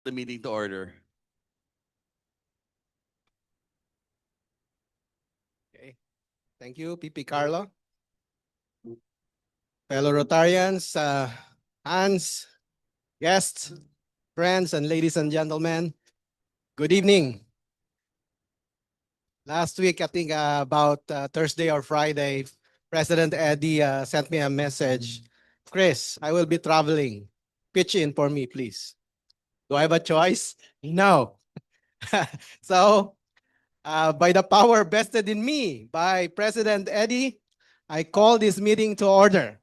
The meeting to order. Okay. Thank you, PP Carlo. Fellow Rotarians, Hans, guests, friends, and ladies and gentlemen, good evening. Last week, I think about Thursday or Friday, President Eddie sent me a message. Chris, I will be traveling. Pitch in for me, please. Do I have a choice? No. So, by the power vested in me by President Eddie, I call this meeting to order.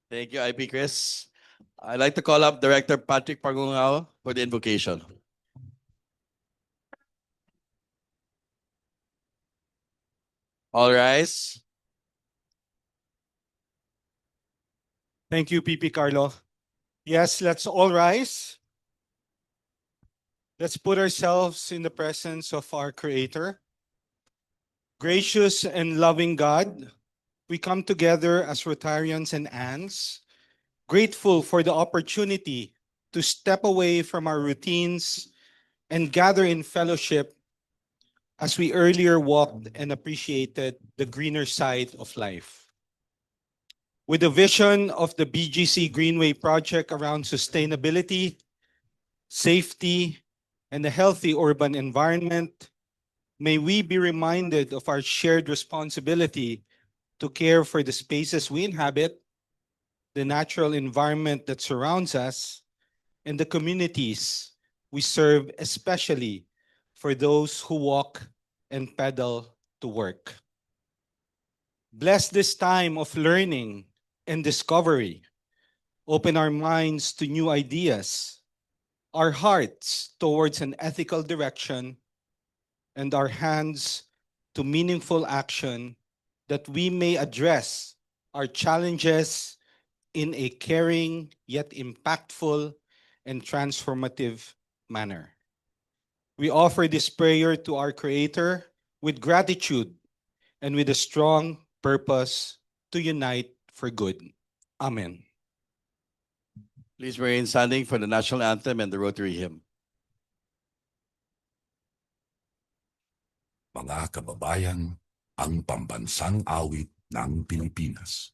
Thank you, IP Chris. I'd like to call up Director Patrick Pagungao for the invocation. All rise. Thank you, PP Carlo. Yes, let's all rise. Let's put ourselves in the presence of our Creator. Gracious and loving God, we come together as Rotarians and ants, grateful for the opportunity to step away from our routines and gather in fellowship as we earlier walked and appreciated the greener side of life. With the vision of the BGC Greenway project around sustainability, safety, and a healthy urban environment, may we be reminded of our shared responsibility to care for the spaces we inhabit, the natural environment that surrounds us, and the communities we serve, especially for those who walk and pedal to work. Bless this time of learning and discovery. Open our minds to new ideas, our hearts towards an ethical direction, and our hands to meaningful action, that we may address our challenges in a caring yet impactful and transformative manner. We offer this prayer to our Creator with gratitude and with a strong purpose to unite for good. Amen. Please remain standing for the national anthem and the Rotary hymn. Mga kababayan, ang pambansang awit ng Pilipinas.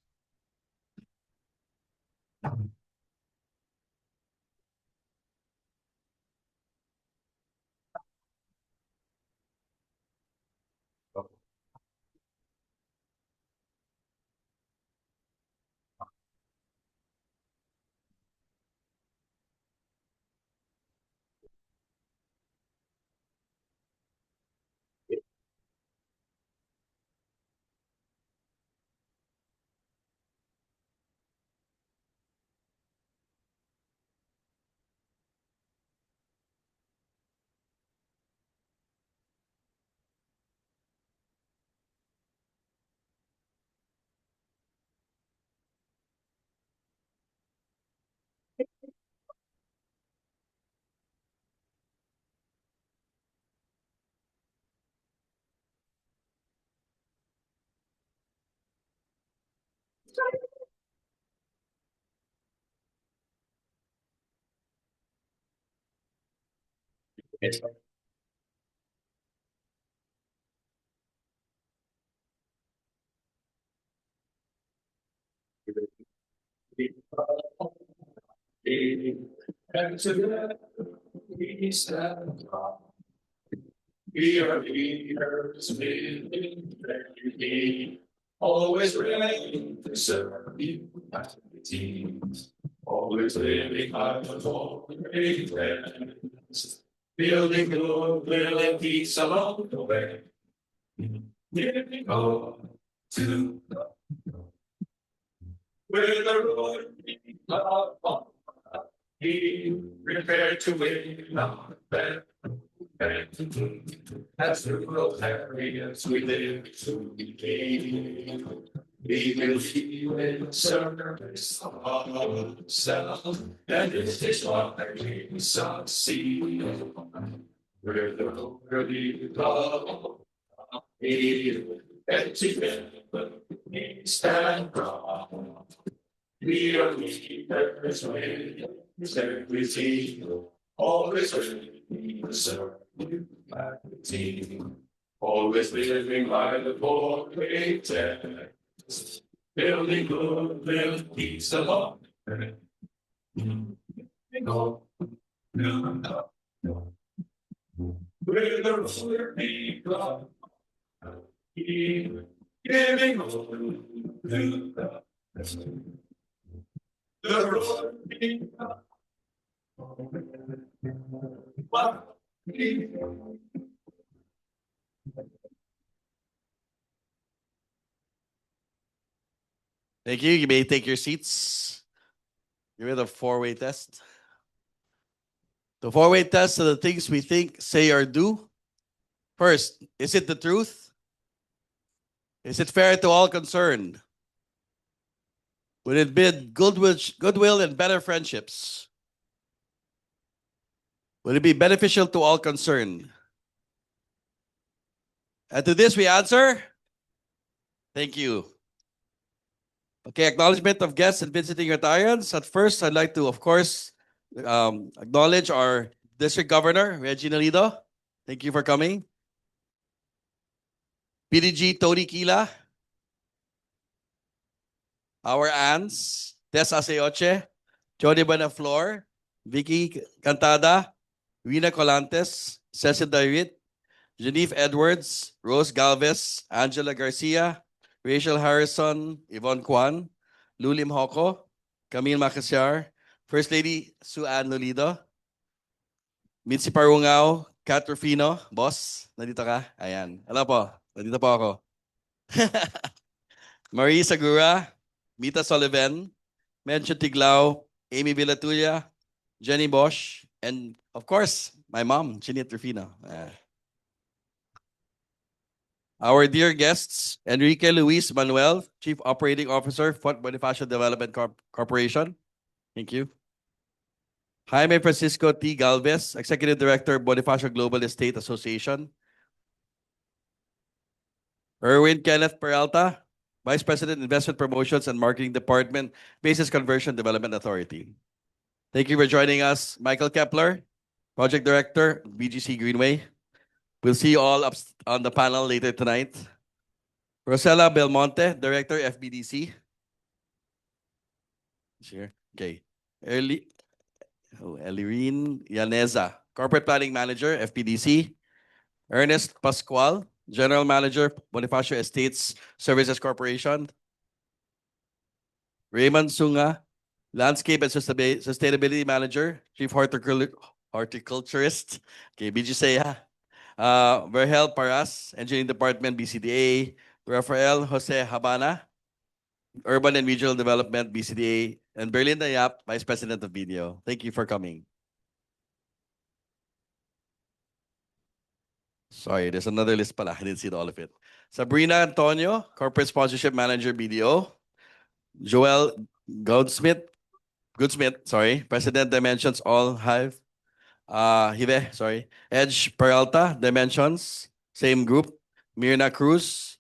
We are leaders living every day, always ready to serve you as the teams, always living out of all great plans, building good will and peace along the way. Living on to where the road of be prepared to win our battle. As the world areas we live to be, we will feel in service of ourselves, and this is what we succeed. Where the worthy love and together we stand strong. We are leaders with integrity, always ready to serve humanity, always living by the four-way test, building goodwill, peace, and love. With the roller people, giving the roller people. Thank you. You may take your seats. You're in the four-way test. The four-way test are the things we think, say, or do. First, is it the truth? Is it fair to all concerned? Would it build goodwill and better friendships? Would it be beneficial to all concerned? And to this we answer, thank you. Okay, acknowledgement of guests and visiting Rotarians. At first, I'd like to, of course, acknowledge our District Governor, Reggie Nalido. Thank you for coming. PDG Tony Kila. Our aunts, Tess Aseoche, Jody Buenaflor, Vicky Cantada, Rina Colantes, Cecil Dairit, Genevieve Edwards, Rose Galvez, Angela Garcia, Rachel Harrison, Yvonne Kwan, Lulim Hoko, Camille Macasyar, First Lady Sue Ann Lolido, Mitzi Parungao, Kat Rufino, boss, nandito ka? Ayan. Hello po, nandito po ako. Marie Sagura, Mita Sullivan, Mencho Tiglao, Amy Villatuya, Jenny Bosch, and of course, my mom, Jeanette Rufino. Our dear guests, Enrique Luis Manuel, Chief Operating Officer, Fort Bonifacio Development Corporation. Thank you. Jaime Francisco T. Galvez, Executive Director, Bonifacio Global Estate Association. Erwin Kenneth Peralta, Vice President, Investment Promotions and Marketing Department, Basis Conversion Development Authority. Thank you for joining us. Michael Kepler, Project Director, BGC Greenway. We'll see you all up on the panel later tonight. Rosella Belmonte, Director, FBDC. Sure. Okay. Elirine Yaneza, Corporate Planning Manager, FPDC. Ernest Pascual, General Manager, Bonifacio Estates Services Corporation. Raymond Sunga, Landscape and Sustainability Manager, Chief Horticulturist, okay, BGC. Verhel Paras, Engineering Department, BCDA. Rafael Jose Habana, Urban and Regional Development, BCDA. And Berlinda Yap, Vice President of Video. Thank you for coming. Sorry, there's another list pala. I didn't see all of it. Sabrina Antonio, Corporate Sponsorship Manager, BDO. Joel Goodsmith, President, Dimensions All Hive. Edge Peralta, Dimensions, same group. Mirna Cruz.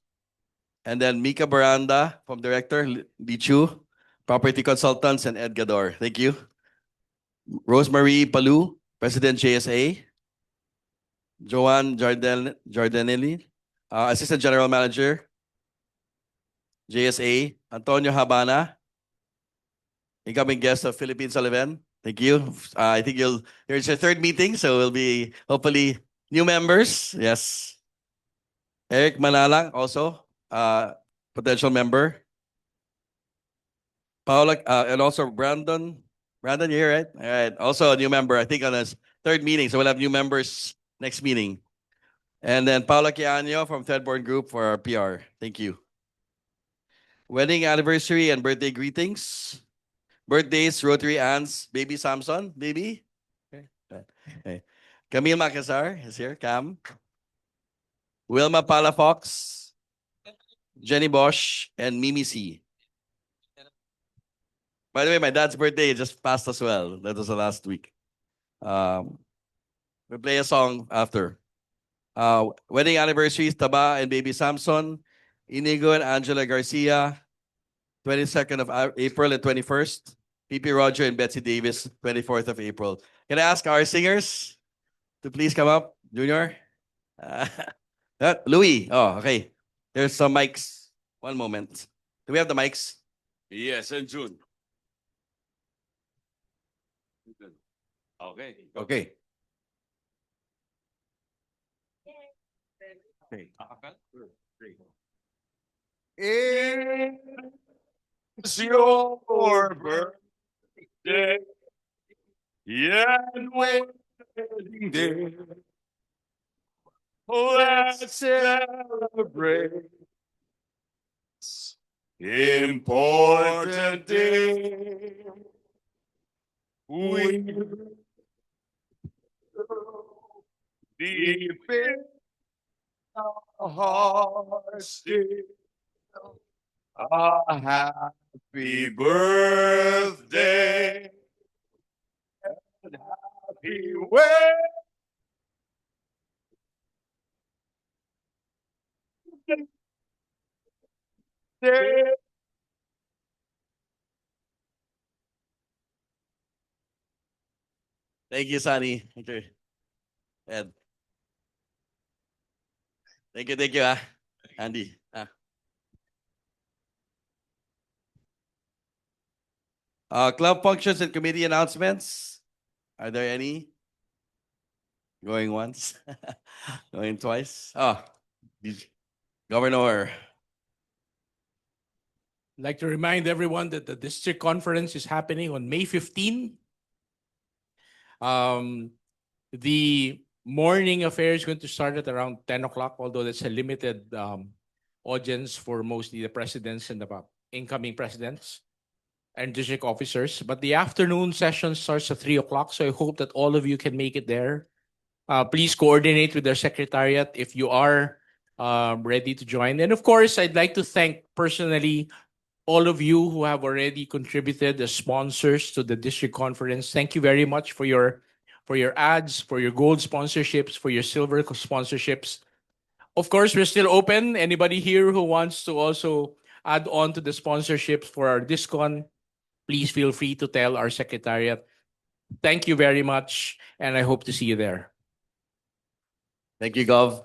And then Mika Baranda from Director, Li Chu, Property Consultants, and Ed Gador. Thank you. Rosemary Palu, President, JSA. Joanne Jordanelli, Assistant General Manager, JSA. Antonio Habana, incoming guest of Philippine Sullivan. Thank you. I think it's your third meeting, so we'll be hopefully new members. Yes. Eric Manalang, also potential member. Paula, and also Brandon. Brandon, you're here, right? All right. Also a new member, I think, on his third meeting. So we'll have new members next meeting. And then Paula Quiano from Threadborn Group for our PR. Thank you. Wedding anniversary and birthday greetings. Birthdays, Rotary Aunts, baby Samson, baby. Okay. Camille Macassar is here, Cam. Wilma Palafox, Jenny Bosch, and Mimi C. By the way, my dad's birthday just passed as well. That was the last week. We'll play a song after. Wedding anniversaries, Taba and baby Samson, Inigo and Angela Garcia, 22nd of April and 21st. PP Roger and Betsy Davis, 24th of April. Can I ask our singers to please come up, Junior? Louis. Oh, okay. There's some mics. One moment. Do we have the mics? Yes, and June. Okay. Okay. Okay. It's your birthday. Yeah, and wedding day. Let's celebrate. Important day. We deep in our hearts still a happy birthday. Happy birthday. Thank you, Sunny. Thank you. Ed. Thank you, Andy. Club functions and committee announcements. Are there any? Going once? Going twice? Oh, Governor. I'd like to remind everyone that the district conference is happening on May 15. The morning affair is going to start at around 10 o'clock, although that's a limited audience for mostly the presidents and the incoming presidents and district officers. But the afternoon session starts at 3 o'clock, so I hope that all of you can make it there. Please coordinate with their secretariat if you are ready to join. And of course, I'd like to thank personally all of you who have already contributed as sponsors to the district conference. Thank you very much for your ads, for your gold sponsorships, for your silver sponsorships. Of course, we're still open. Anybody here who wants to also add on to the sponsorships for our discon, please feel free to tell our secretariat. Thank you very much, and I hope to see you there. Thank you, Gov.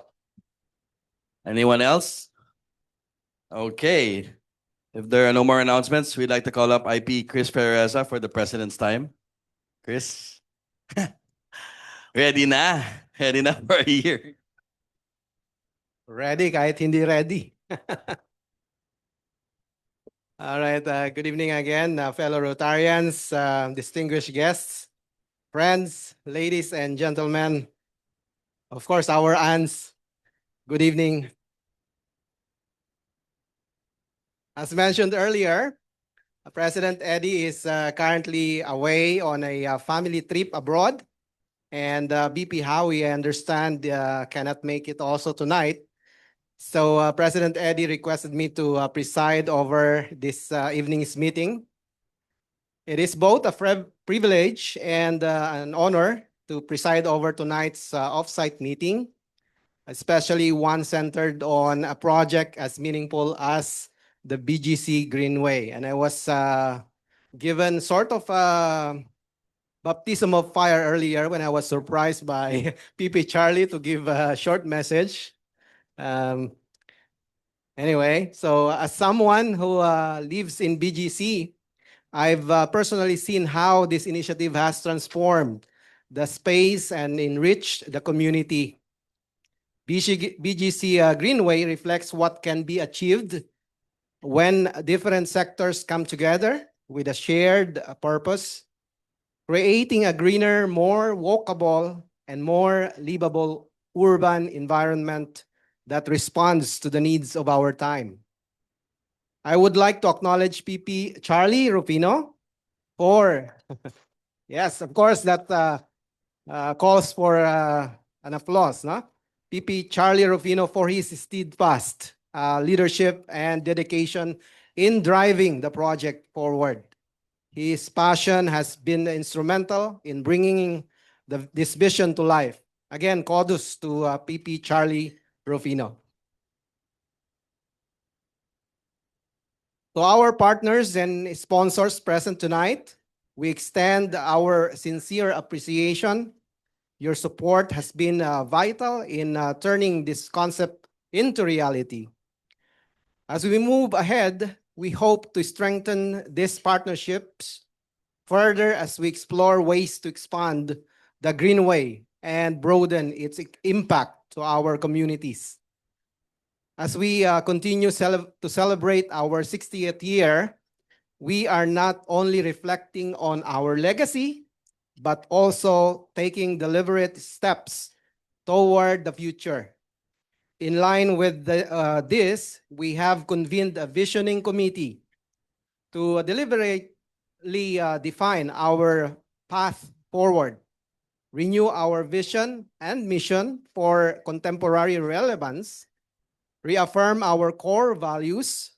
Anyone else? Okay. If there are no more announcements, we'd like to call up IP Chris Pereza for the President's Time. Chris? Ready na. Ready na for a year. Ready kahit hindi ready. All right. Good evening again, fellow Rotarians, distinguished guests, friends, ladies and gentlemen. Of course, our aunts. Good evening. As mentioned earlier, President Eddie is currently away on a family trip abroad. And BP Howie, I understand, cannot make it also tonight. So President Eddie requested me to preside over this evening's meeting. It is both a privilege and an honor to preside over tonight's offsite meeting, especially one centered on a project as meaningful as the BGC Greenway. And I was given sort of a baptism of fire earlier when I was surprised by PP Charlie to give a short message. Anyway, so as someone who lives in BGC, I've personally seen how this initiative has transformed the space and enriched the community. BGC Greenway reflects what can be achieved when different sectors come together with a shared purpose, creating a greener, more walkable, and more livable urban environment that responds to the needs of our time. I would like to acknowledge PP Charlie Rufino for, yes, of course, that calls for an applause, no? PP Charlie Rufino for his steadfast leadership and dedication in driving the project forward. His passion has been instrumental in bringing this vision to life. Again, kudos to PP Charlie Rufino. To our partners and sponsors present tonight, we extend our sincere appreciation. Your support has been vital in turning this concept into reality. As we move ahead, we hope to strengthen these partnerships further as we explore ways to expand the Greenway and broaden its impact to our communities. As we continue to celebrate our 60th year, we are not only reflecting on our legacy, but also taking deliberate steps toward the future. In line with this, we have convened a visioning committee to deliberately define our path forward, renew our vision and mission for contemporary relevance, reaffirm our core values,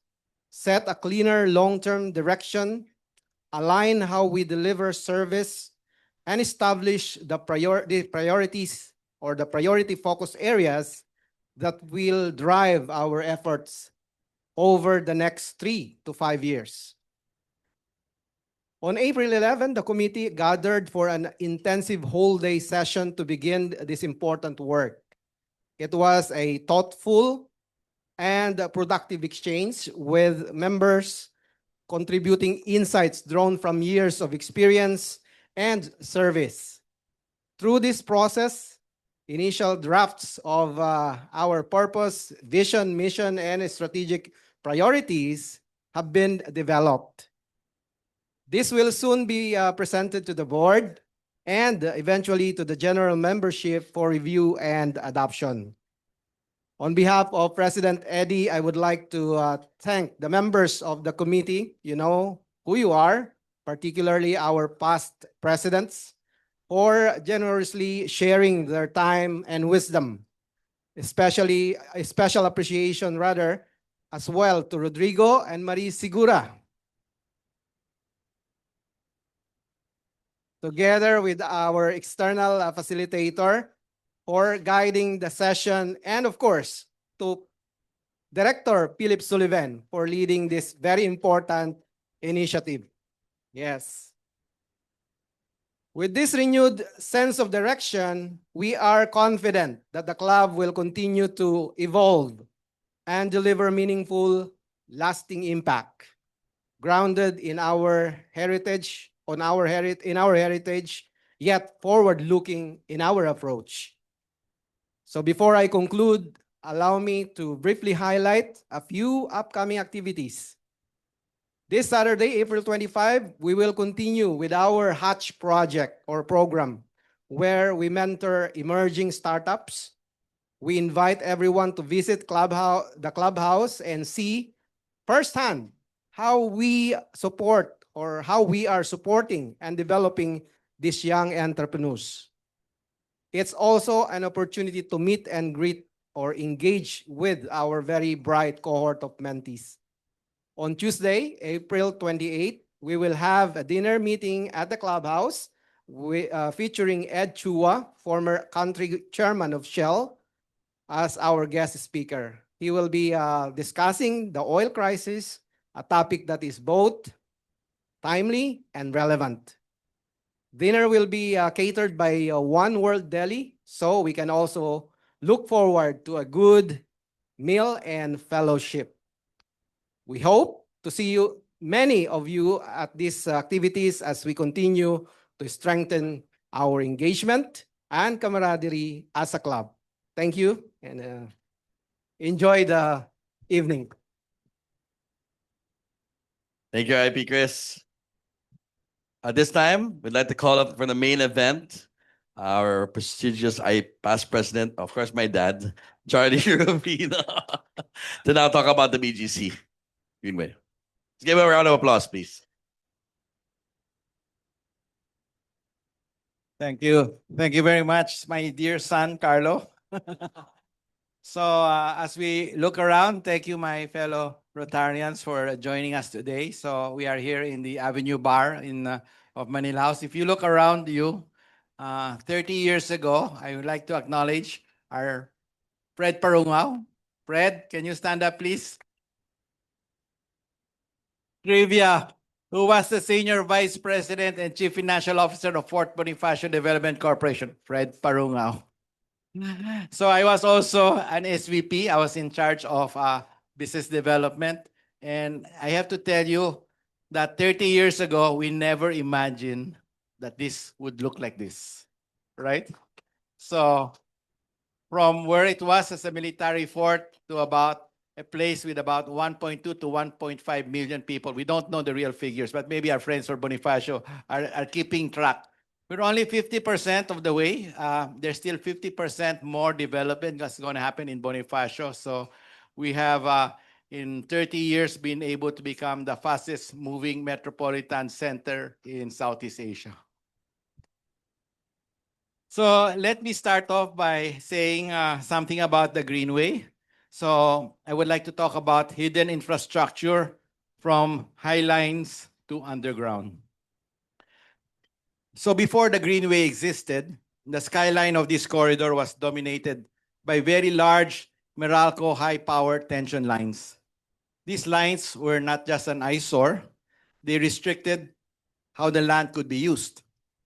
set a cleaner long-term direction, align how we deliver service, and establish the priorities or the priority focus areas that will drive our efforts over the next 3 to 5 years. On April 11, the committee gathered for an intensive whole-day session to begin this important work. It was a thoughtful and productive exchange with members contributing insights drawn from years of experience and service. Through this process, initial drafts of our purpose, vision, mission, and strategic priorities have been developed. This will soon be presented to the board and eventually to the general membership for review and adoption. On behalf of President Eddie, I would like to thank the members of the committee. You know who you are, particularly our past presidents, for generously sharing their time and wisdom. Especially a special appreciation rather as well to Rodrigo and Marie Segura. Together with our external facilitator for guiding the session, and of course, to Director Philip Sullivan for leading this very important initiative. Yes. With this renewed sense of direction, we are confident that the club will continue to evolve and deliver meaningful, lasting impact, grounded in our heritage, in our heritage, yet forward-looking in our approach. So before I conclude, allow me to briefly highlight a few upcoming activities. This Saturday, April 25, we will continue with our Hatch project or program, where we mentor emerging startups. We invite everyone to visit the clubhouse and see firsthand how we support or how we are supporting and developing these young entrepreneurs. It's also an opportunity to meet and greet or engage with our very bright cohort of mentees. On Tuesday, April 28, we will have a dinner meeting at the clubhouse featuring Ed Chua, former country chairman of Shell, as our guest speaker. He will be discussing the oil crisis, a topic that is both timely and relevant. Dinner will be catered by One World Deli, so we can also look forward to a good meal and fellowship. We hope to see many of you at these activities as we continue to strengthen our engagement and camaraderie as a club. Thank you and enjoy the evening. Thank you, IP Chris. At this time, we'd like to call up for the main event, our prestigious past president, of course, my dad, Charlie Rubino, to now talk about the BGC. Greenway. Let's give him a round of applause, please. Thank you. Thank you very much, my dear son, Carlo. So as we look around, thank you, my fellow Rotarians, for joining us today. So we are here in the Avenue Bar of Manila House. If you look around you, 30 years ago, I would like to acknowledge our Fred Parungao. Fred, can you stand up, please? trivia. Who was the Senior Vice President and Chief Financial Officer of Fort Bonifacio Development Corporation? Fred Parungao. So I was also an SVP. I was in charge of business development. And I have to tell you that 30 years ago, we never imagined that this would look like this, right? So from where it was as a military fort to about a place with about 1.2 to 1.5 million people. We don't know the real figures, but maybe our friends from Bonifacio are keeping track. We're only 50% of the way. There's still 50% more development that's going to happen in Bonifacio. So we have, in 30 years, been able to become the fastest moving metropolitan center in Southeast Asia. So let me start off by saying something about the Greenway. So I would like to talk about hidden infrastructure from high lines to underground. So before the Greenway existed, the skyline of this corridor was dominated by very large Meralco high-power tension lines. These lines were not just an eyesore, they restricted how the land could be used.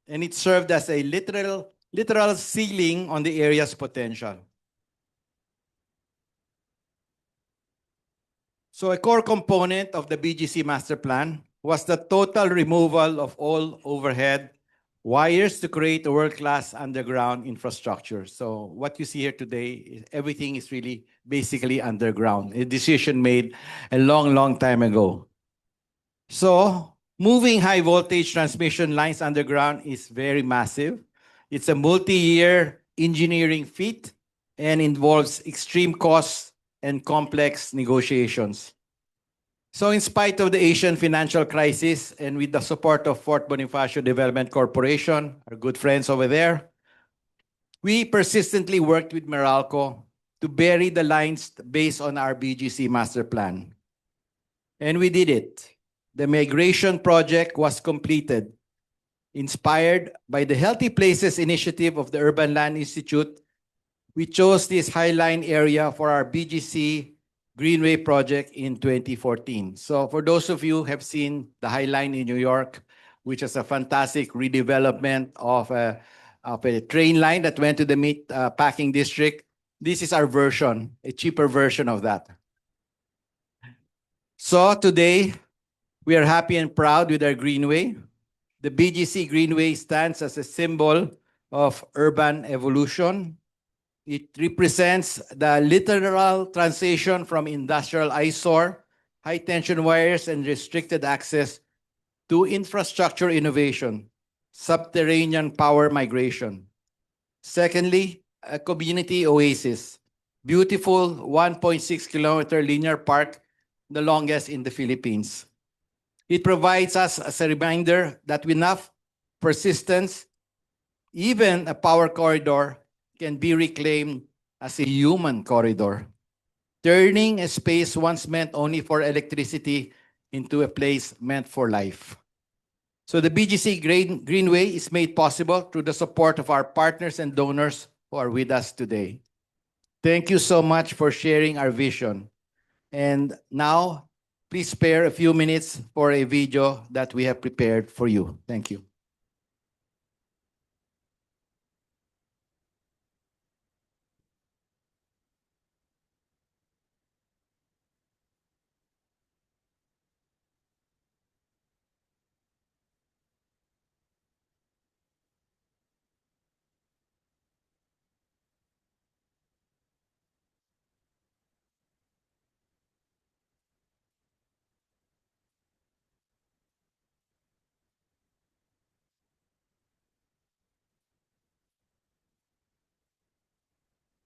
And it served as a literal ceiling on the area's potential. So a core component of the BGC master plan was the total removal of all overhead wires to create a world-class underground infrastructure. So what you see here today, everything is really basically underground, a decision made a long time ago. So moving high voltage transmission lines underground is very massive. It's a multi-year engineering feat and involves extreme costs and complex negotiations. So in spite of the Asian financial crisis and with the support of Fort Bonifacio Development Corporation, our good friends over there, we persistently worked with Meralco to bury the lines based on our BGC master plan. And we did it. The migration project was completed. Inspired by the Healthy Places initiative of the Urban Land Institute, we chose this highline area for our BGC Greenway project in 2014. So for those of you who have seen the Highline in New York, which is a fantastic redevelopment of a train line that went to the meat packing district, this is our version, a cheaper version of that. So today, we are happy and proud with our Greenway. The BGC Greenway stands as a symbol of urban evolution. It represents the literal transition from industrial eyesore, high tension wires, and restricted access to infrastructure innovation, subterranean power migration. Secondly, a community oasis, beautiful 1.6-kilometer linear park, the longest in the Philippines. It provides us as a reminder that with enough persistence, even a power corridor can be reclaimed as a human corridor, turning a space once meant only for electricity into a place meant for life. So the BGC Greenway is made possible through the support of our partners and donors who are with us today. Thank you so much for sharing our vision. And now, please spare a few minutes for a video that we have prepared for you. Thank you.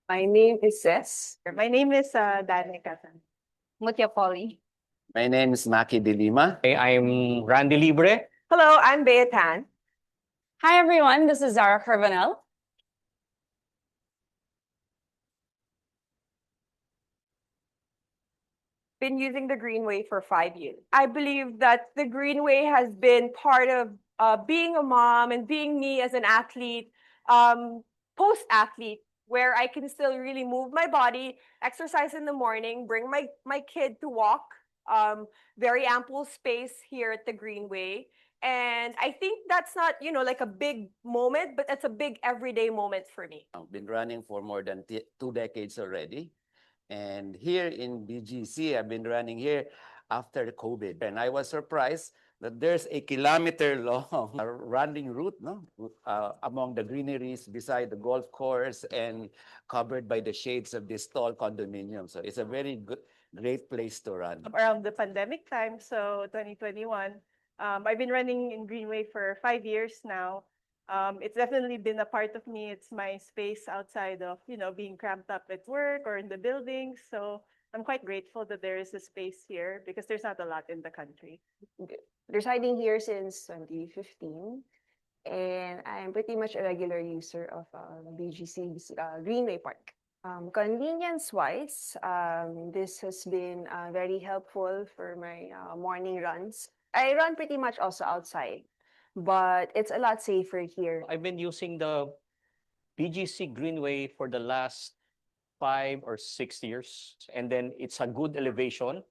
My name is Ses. My name is Danica Mutiapoli. My name is Maki De Lima. I'm Randy Libre. Hello, I'm Bea Tan. Hi, everyone. This is Zara Carvanel. Been using the Greenway for 5 years. I believe that the Greenway has been part of being a mom and being me as an athlete, post-athlete, where I can still really move my body, exercise in the morning, bring my kid to walk very ample space here at the Greenway. And I think that's not, like a big moment, but it's a big everyday moment for me. I've been running for more than 2 decades already. And here in BGC, I've been running here after COVID. And I was surprised that there's a kilometer-long running route, no? Among the greeneries beside the golf course and covered by the shades of this tall condominium. So it's a very great place to run. Around the pandemic time, so 2021, I've been running in Greenway for 5 years now. It's definitely been a part of me. It's my space outside of, being cramped up at work or in the buildings. So I'm quite grateful that there is a space here because there's not a lot in the country. Residing here since 2015, and I'm pretty much a regular user of BGC's Greenway Park. Convenience-wise, this has been very helpful for my morning runs. I run pretty much also outside, but it's a lot safer here. I've been using the BGC Greenway for the last 5 or 6 years. And then it's a good elevation.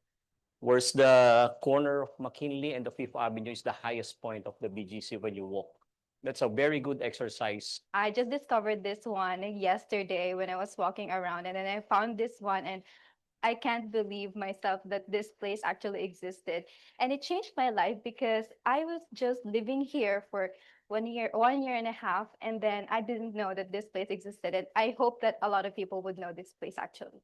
Whereas the corner of McKinley and the Fifth Avenue is the highest point of the BGC when you walk. That's a very good exercise. I just discovered this one yesterday when I was walking around, and then I found this one, and I can't believe myself that this place actually existed. And it changed my life because I was just living here for 1 year and a half, and then I didn't know that this place existed. And I hope that a lot of people would know this place actually.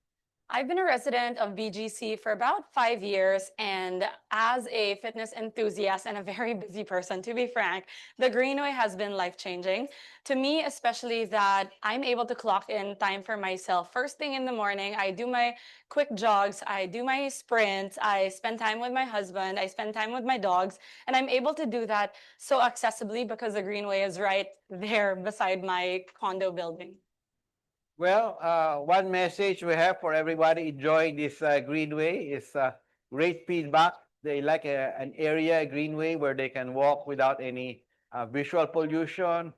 I've been a resident of BGC for about 5 years, and as a fitness enthusiast and a very busy person, to be frank, the Greenway has been life-changing. To me, especially that I'm able to clock in time for myself. First thing in the morning, I do my quick jogs, I do my sprints, I spend time with my husband, I spend time with my dogs, and I'm able to do that so accessibly because the Greenway is right there beside my condo building. Well, one message we have for everybody enjoying this Greenway is great feedback. They like an area, Greenway, where they can walk without any visual pollution.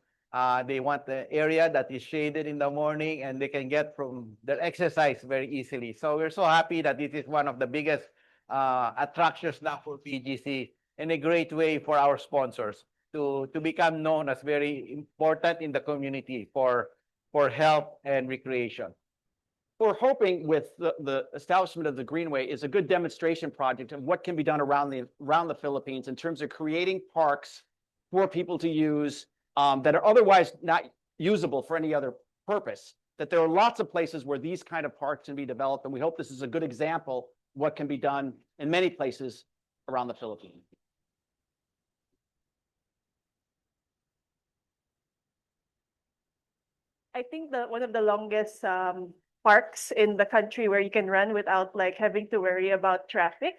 They want the area that is shaded in the morning and they can get from their exercise very easily. So we're so happy that this is one of the biggest attractions now for PGC and a great way for our sponsors to become known as very important in the community for health and recreation. We're hoping with the establishment of the Greenway is a good demonstration project of what can be done around the Philippines in terms of creating parks for people to use that are otherwise not usable for any other purpose. That there are lots of places where these kind of parks can be developed, and we hope this is a good example of what can be done in many places around the Philippines. I think one of the longest parks in the country where you can run without like having to worry about traffic.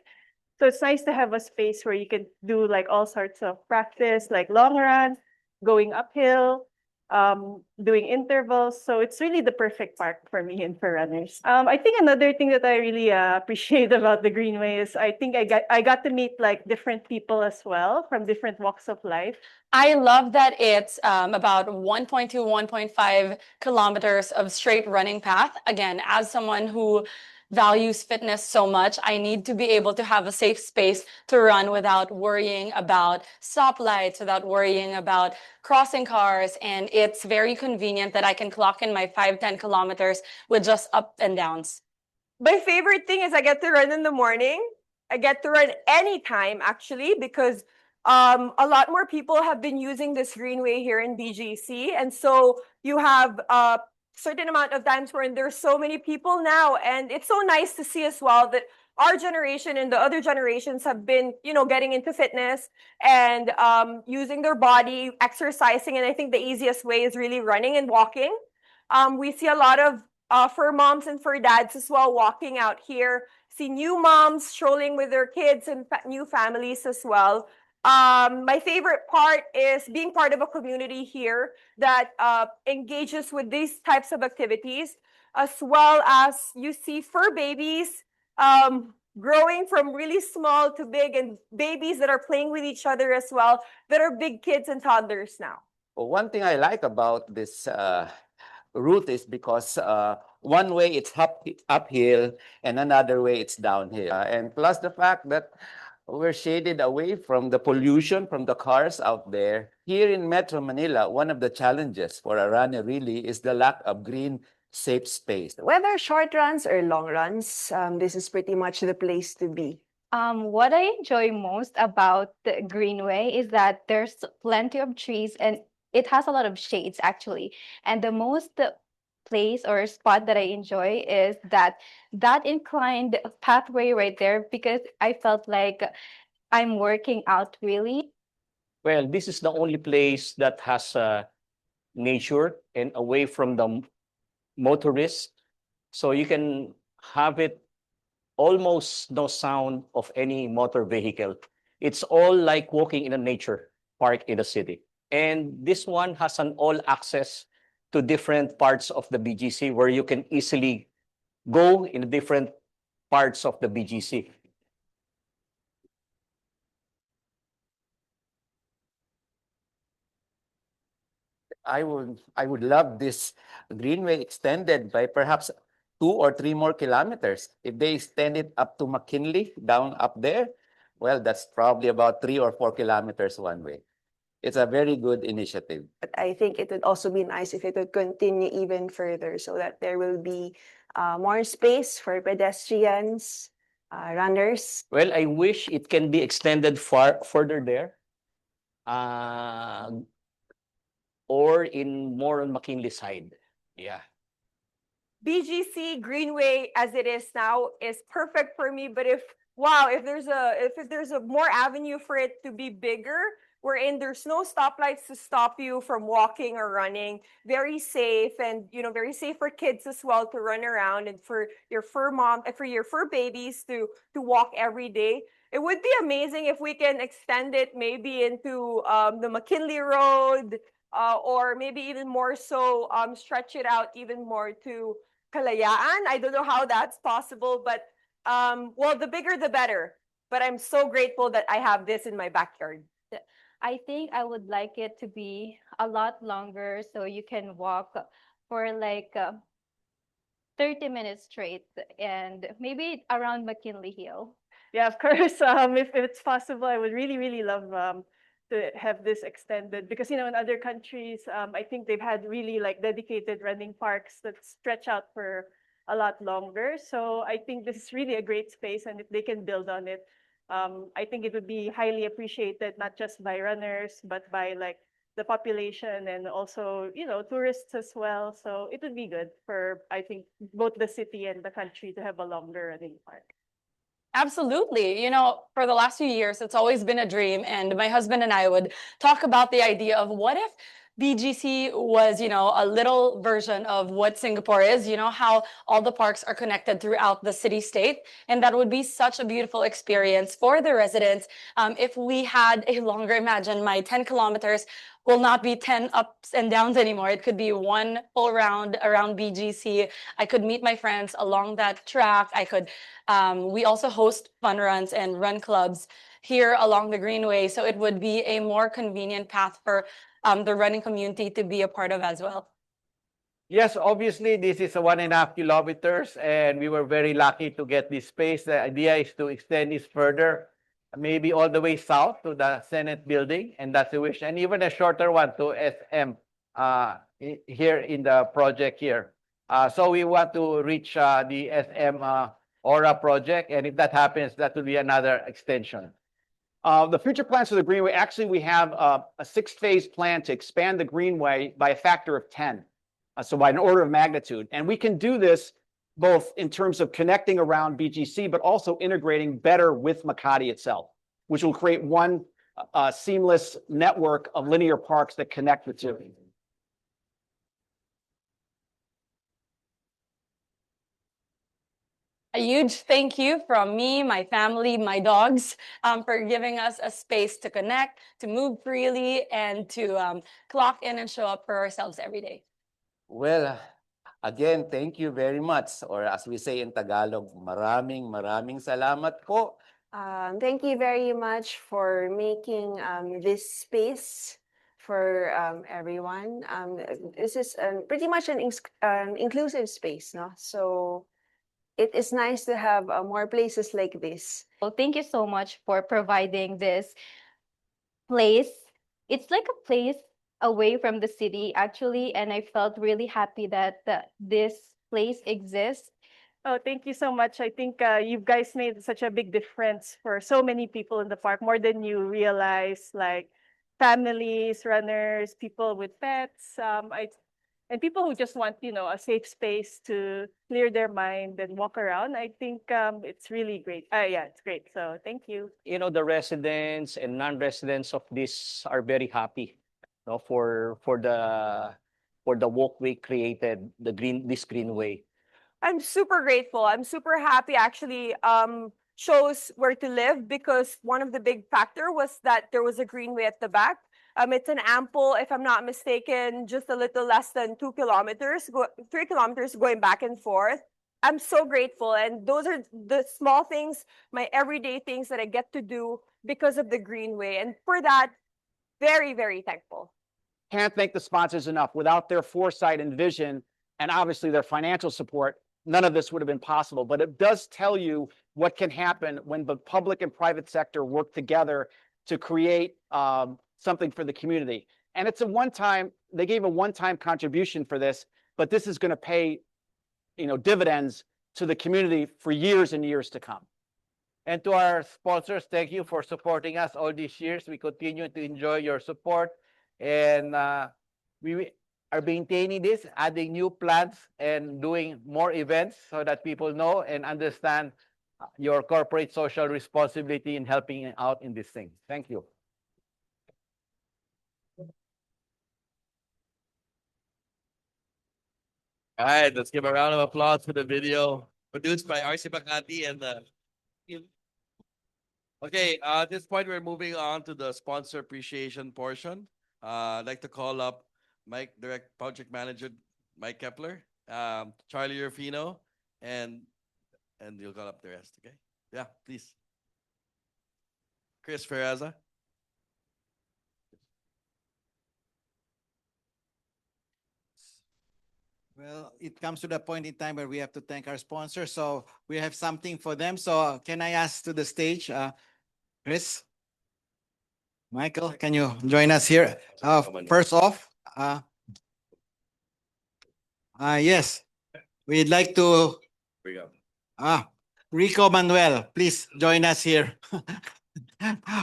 So it's nice to have a space where you can do like all sorts of practice, like long runs, going uphill, doing intervals. So it's really the perfect park for me and for runners. I think another thing that I really appreciate about the Greenway is I think I got to meet like different people as well from different walks of life. I love that it's about 1.2, 1.5 kilometers of straight running path. Again, as someone who values fitness so much, I need to be able to have a safe space to run without worrying about stoplights, without worrying about crossing cars. And it's very convenient that I can clock in my 5-10 kilometers with just up and downs. My favorite thing is I get to run in the morning. I get to run anytime actually because a lot more people have been using this Greenway here in BGC. And so you have certain amount of times when there's so many people now, and it's so nice to see as well that our generation and the other generations have been, getting into fitness and using their body, exercising, and I think the easiest way is really running and walking. We see a lot of for moms and for dads as well walking out here. See new moms strolling with their kids and new families as well. My favorite part is being part of a community here that engages with these types of activities, as well as you see fur babies growing from really small to big, and babies that are playing with each other as well, that are big kids and toddlers now. Well, one thing I like about this route is because one way it's uphill and another way it's downhill. And plus the fact that we're shaded away from the pollution from the cars out there. Here in Metro Manila, one of the challenges for a runner really is the lack of green, safe space. Whether short runs or long runs, this is pretty much the place to be. What I enjoy most about the Greenway is that there's plenty of trees and it has a lot of shades actually. And the most place or spot that I enjoy is that inclined pathway right there because I felt like I'm working out really. Well, this is the only place that has nature and away from the motorist. So you can have it almost no sound of any motor vehicle. It's all like walking in a nature park in the city. And this one has an all access to different parts of the BGC where you can easily go in different parts of the BGC. I would love this Greenway extended by perhaps 2 or 3 more kilometers. If they extend it up to McKinley, down up there, well, that's probably about 3 or 4 kilometers one way. It's a very good initiative. But I think it would also be nice if it would continue even further so that there will be more space for pedestrians, runners. Well, I wish it can be extended further there. Or in more on McKinley side. Yeah. BGC Greenway as it is now is perfect for me. But if there's a more avenue for it to be bigger, wherein there's no stoplights to stop you from walking or running, very safe and very safe for kids as well to run around and for your fur babies to walk every day. It would be amazing if we can extend it maybe into the McKinley Road, or maybe even more so stretch it out even more to Kalayaan. I don't know how that's possible, but well, the bigger the better. But I'm so grateful that I have this in my backyard. I think I would like it to be a lot longer so you can walk for like 30 minutes straight and maybe around McKinley Hill. Yeah, of course. If it's possible, I would really, really love to have this extended because in other countries, I think they've had really like dedicated running parks that stretch out for a lot longer. So I think this is really a great space, and if they can build on it, I think it would be highly appreciated not just by runners but by like the population and also tourists as well. So it would be good for I think both the city and the country to have a longer running park. Absolutely. For the last few years, it's always been a dream. And my husband and I would talk about the idea of what if BGC was, a little version of what Singapore is, how all the parks are connected throughout the city-state. And that would be such a beautiful experience for the residents. If we had a longer, imagine my 10 kilometers will not be 10 ups and downs anymore. It could be one full round around BGC. I could meet my friends along that track. We also host fun runs and run clubs here along the Greenway. So it would be a more convenient path for the running community to be a part of as well. Yes, obviously, this is 1.5 kilometers, and we were very lucky to get this space. The idea is to extend this further, maybe all the way south to the Senate building, and that's the wish, and even a shorter one to SM here in the project here. So we want to reach the SM Aura project, and if that happens, that will be another extension. The future plans for the Greenway, actually, we have a 6-phase plan to expand the Greenway by a factor of 10. So by an order of magnitude. And we can do this both in terms of connecting around BGC, but also integrating better with Makati itself, which will create one seamless network of linear parks that connect the two. A huge thank you from me, my family, my dogs, for giving us a space to connect, to move freely, and to clock in and show up for ourselves every day. Well, again, thank you very much. Or as we say in Tagalog, maraming salamat po. Thank you very much for making this space for everyone. This is pretty much an inclusive space, no? So it is nice to have more places like this. Well, thank you so much for providing this place. It's like a place away from the city, actually, and I felt really happy that this place exists. Oh, thank you so much. I think you guys made such a big difference for so many people in the park, more than you realize, like families, runners, people with pets, and people who just want, a safe space to clear their mind and walk around. I think it's really great. Yeah, it's great. So thank you. The residents and non-residents of this are very happy, for the walkway created, this greenway. I'm super grateful. I'm super happy actually shows where to live because one of the big factor was that there was a greenway at the back. It's an ample, if I'm not mistaken, just a little less than 2 kilometers, 3 kilometers going back and forth. I'm so grateful. And those are the small things, my everyday things that I get to do because of the greenway. And for that, very, very thankful. Can't thank the sponsors enough. Without their foresight and vision, and obviously their financial support, none of this would have been possible. But it does tell you what can happen when the public and private sector work together to create something for the community. And it's they gave a one-time contribution for this, but this is going to pay, dividends to the community for years and years to come. And to our sponsors, thank you for supporting us all these years. We continue to enjoy your support. And we are maintaining this, adding new plans and doing more events so that people know and understand your corporate social responsibility in helping out in this thing. Thank you. All right, let's give a round of applause for the video produced by RC Makati and Okay, at this point, we're moving on to the sponsor appreciation portion. I'd like to call up Direct Project Manager Mike Kepler, Charlie Rufino, and you'll call up the rest, okay? Yeah, please. Chris Ferraza. Well, it comes to the point in time where we have to thank our sponsors. So we have something for them. So can I ask to the stage, Chris? Michael, can you join us here? First off, yes, we'd like to, Rico Manuel, please join us here.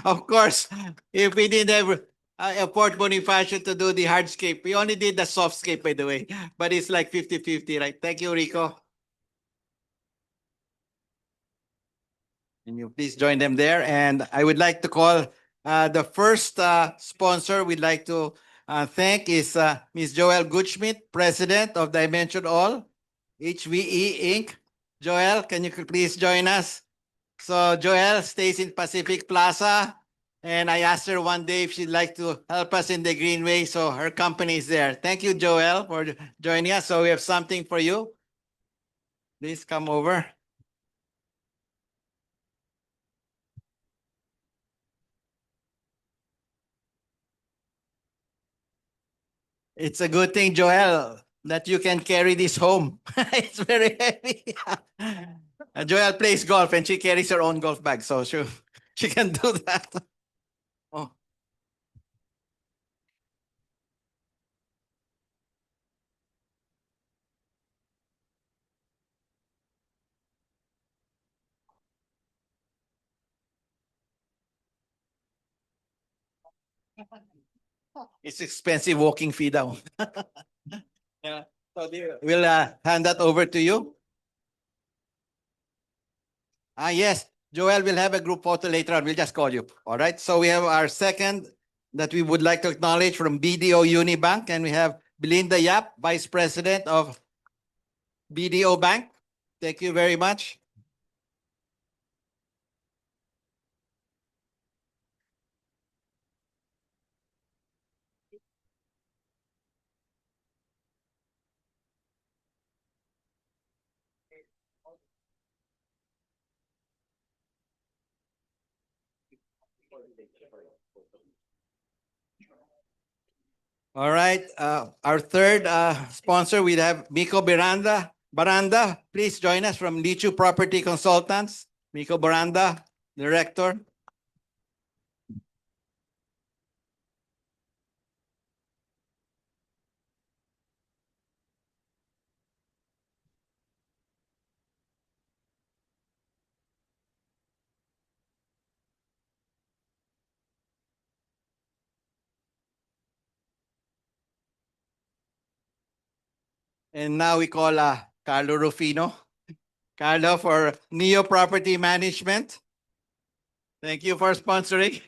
Of course, if we didn't have Port Bonifacio to do the hardscape, we only did the softscape, by the way, but it's like 50-50, right? Thank you, Rico. Can you please join them there? And I would like to call the first sponsor we'd like to thank is Ms. Joelle Gutschmidt, President of Dimension All, HVE Inc. Joelle, can you please join us? So Joelle stays in Pacific Plaza, and I asked her one day if she'd like to help us in the Greenway, so her company is there. Thank you, Joelle, for joining us. So we have something for you. Please come over. It's a good thing, Joelle, that you can carry this home. It's very heavy. Joelle plays golf and she carries her own golf bag, so she can do that. Oh. It's expensive walking fee down. Yeah. So we'll hand that over to you. Yes, Joel will have a group photo later on. We'll just call you. All right. So we have our second that we would like to acknowledge from BDO Unibank, and we have Belinda Yap, Vice President of BDO Bank. Thank you very much. All right, our third sponsor, we have Miko Baranda. Baranda, please join us from Lichu Property Consultants. Miko Baranda, Director. And now we call Carlo Rufino. Carlo for Neo Property Management. Thank you for sponsoring.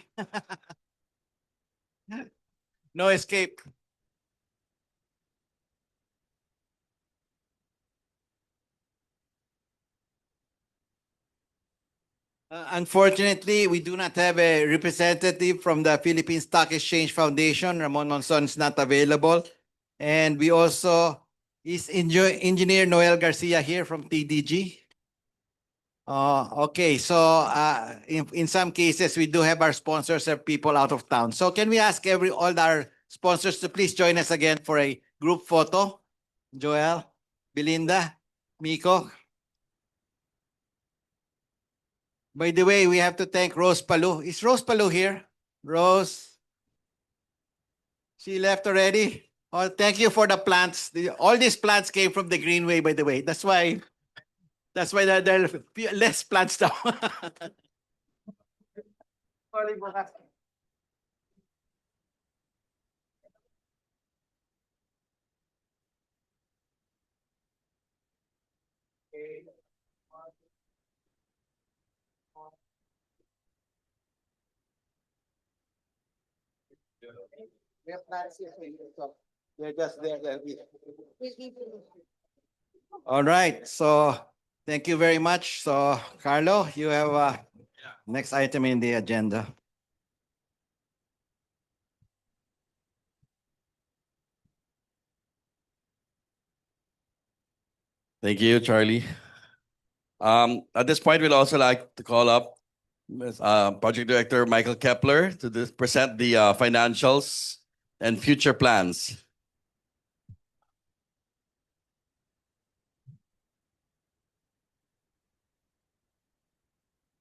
No escape. Unfortunately, we do not have a representative from the Philippine Stock Exchange Foundation. Ramon Monson is not available. And we also, is Engineer Noel Garcia here from TDG? Okay, so in some cases, we do have our sponsors are people out of town. So can we ask all our sponsors to please join us again for a group photo? Joel, Belinda, Miko. By the way, we have to thank Rose Palu. Is Rose Palu here? Rose. She left already. Oh, thank you for the plants. All these plants came from the Greenway, by the way. That's why there are less plants now. Sorry for that. We have plants here, so they're just there. All right, so thank you very much. So Carlo, you have next item in the agenda. Thank you, Charlie. At this point, we'd also like to call up Project Director Michael Kepler to present the financials and future plans.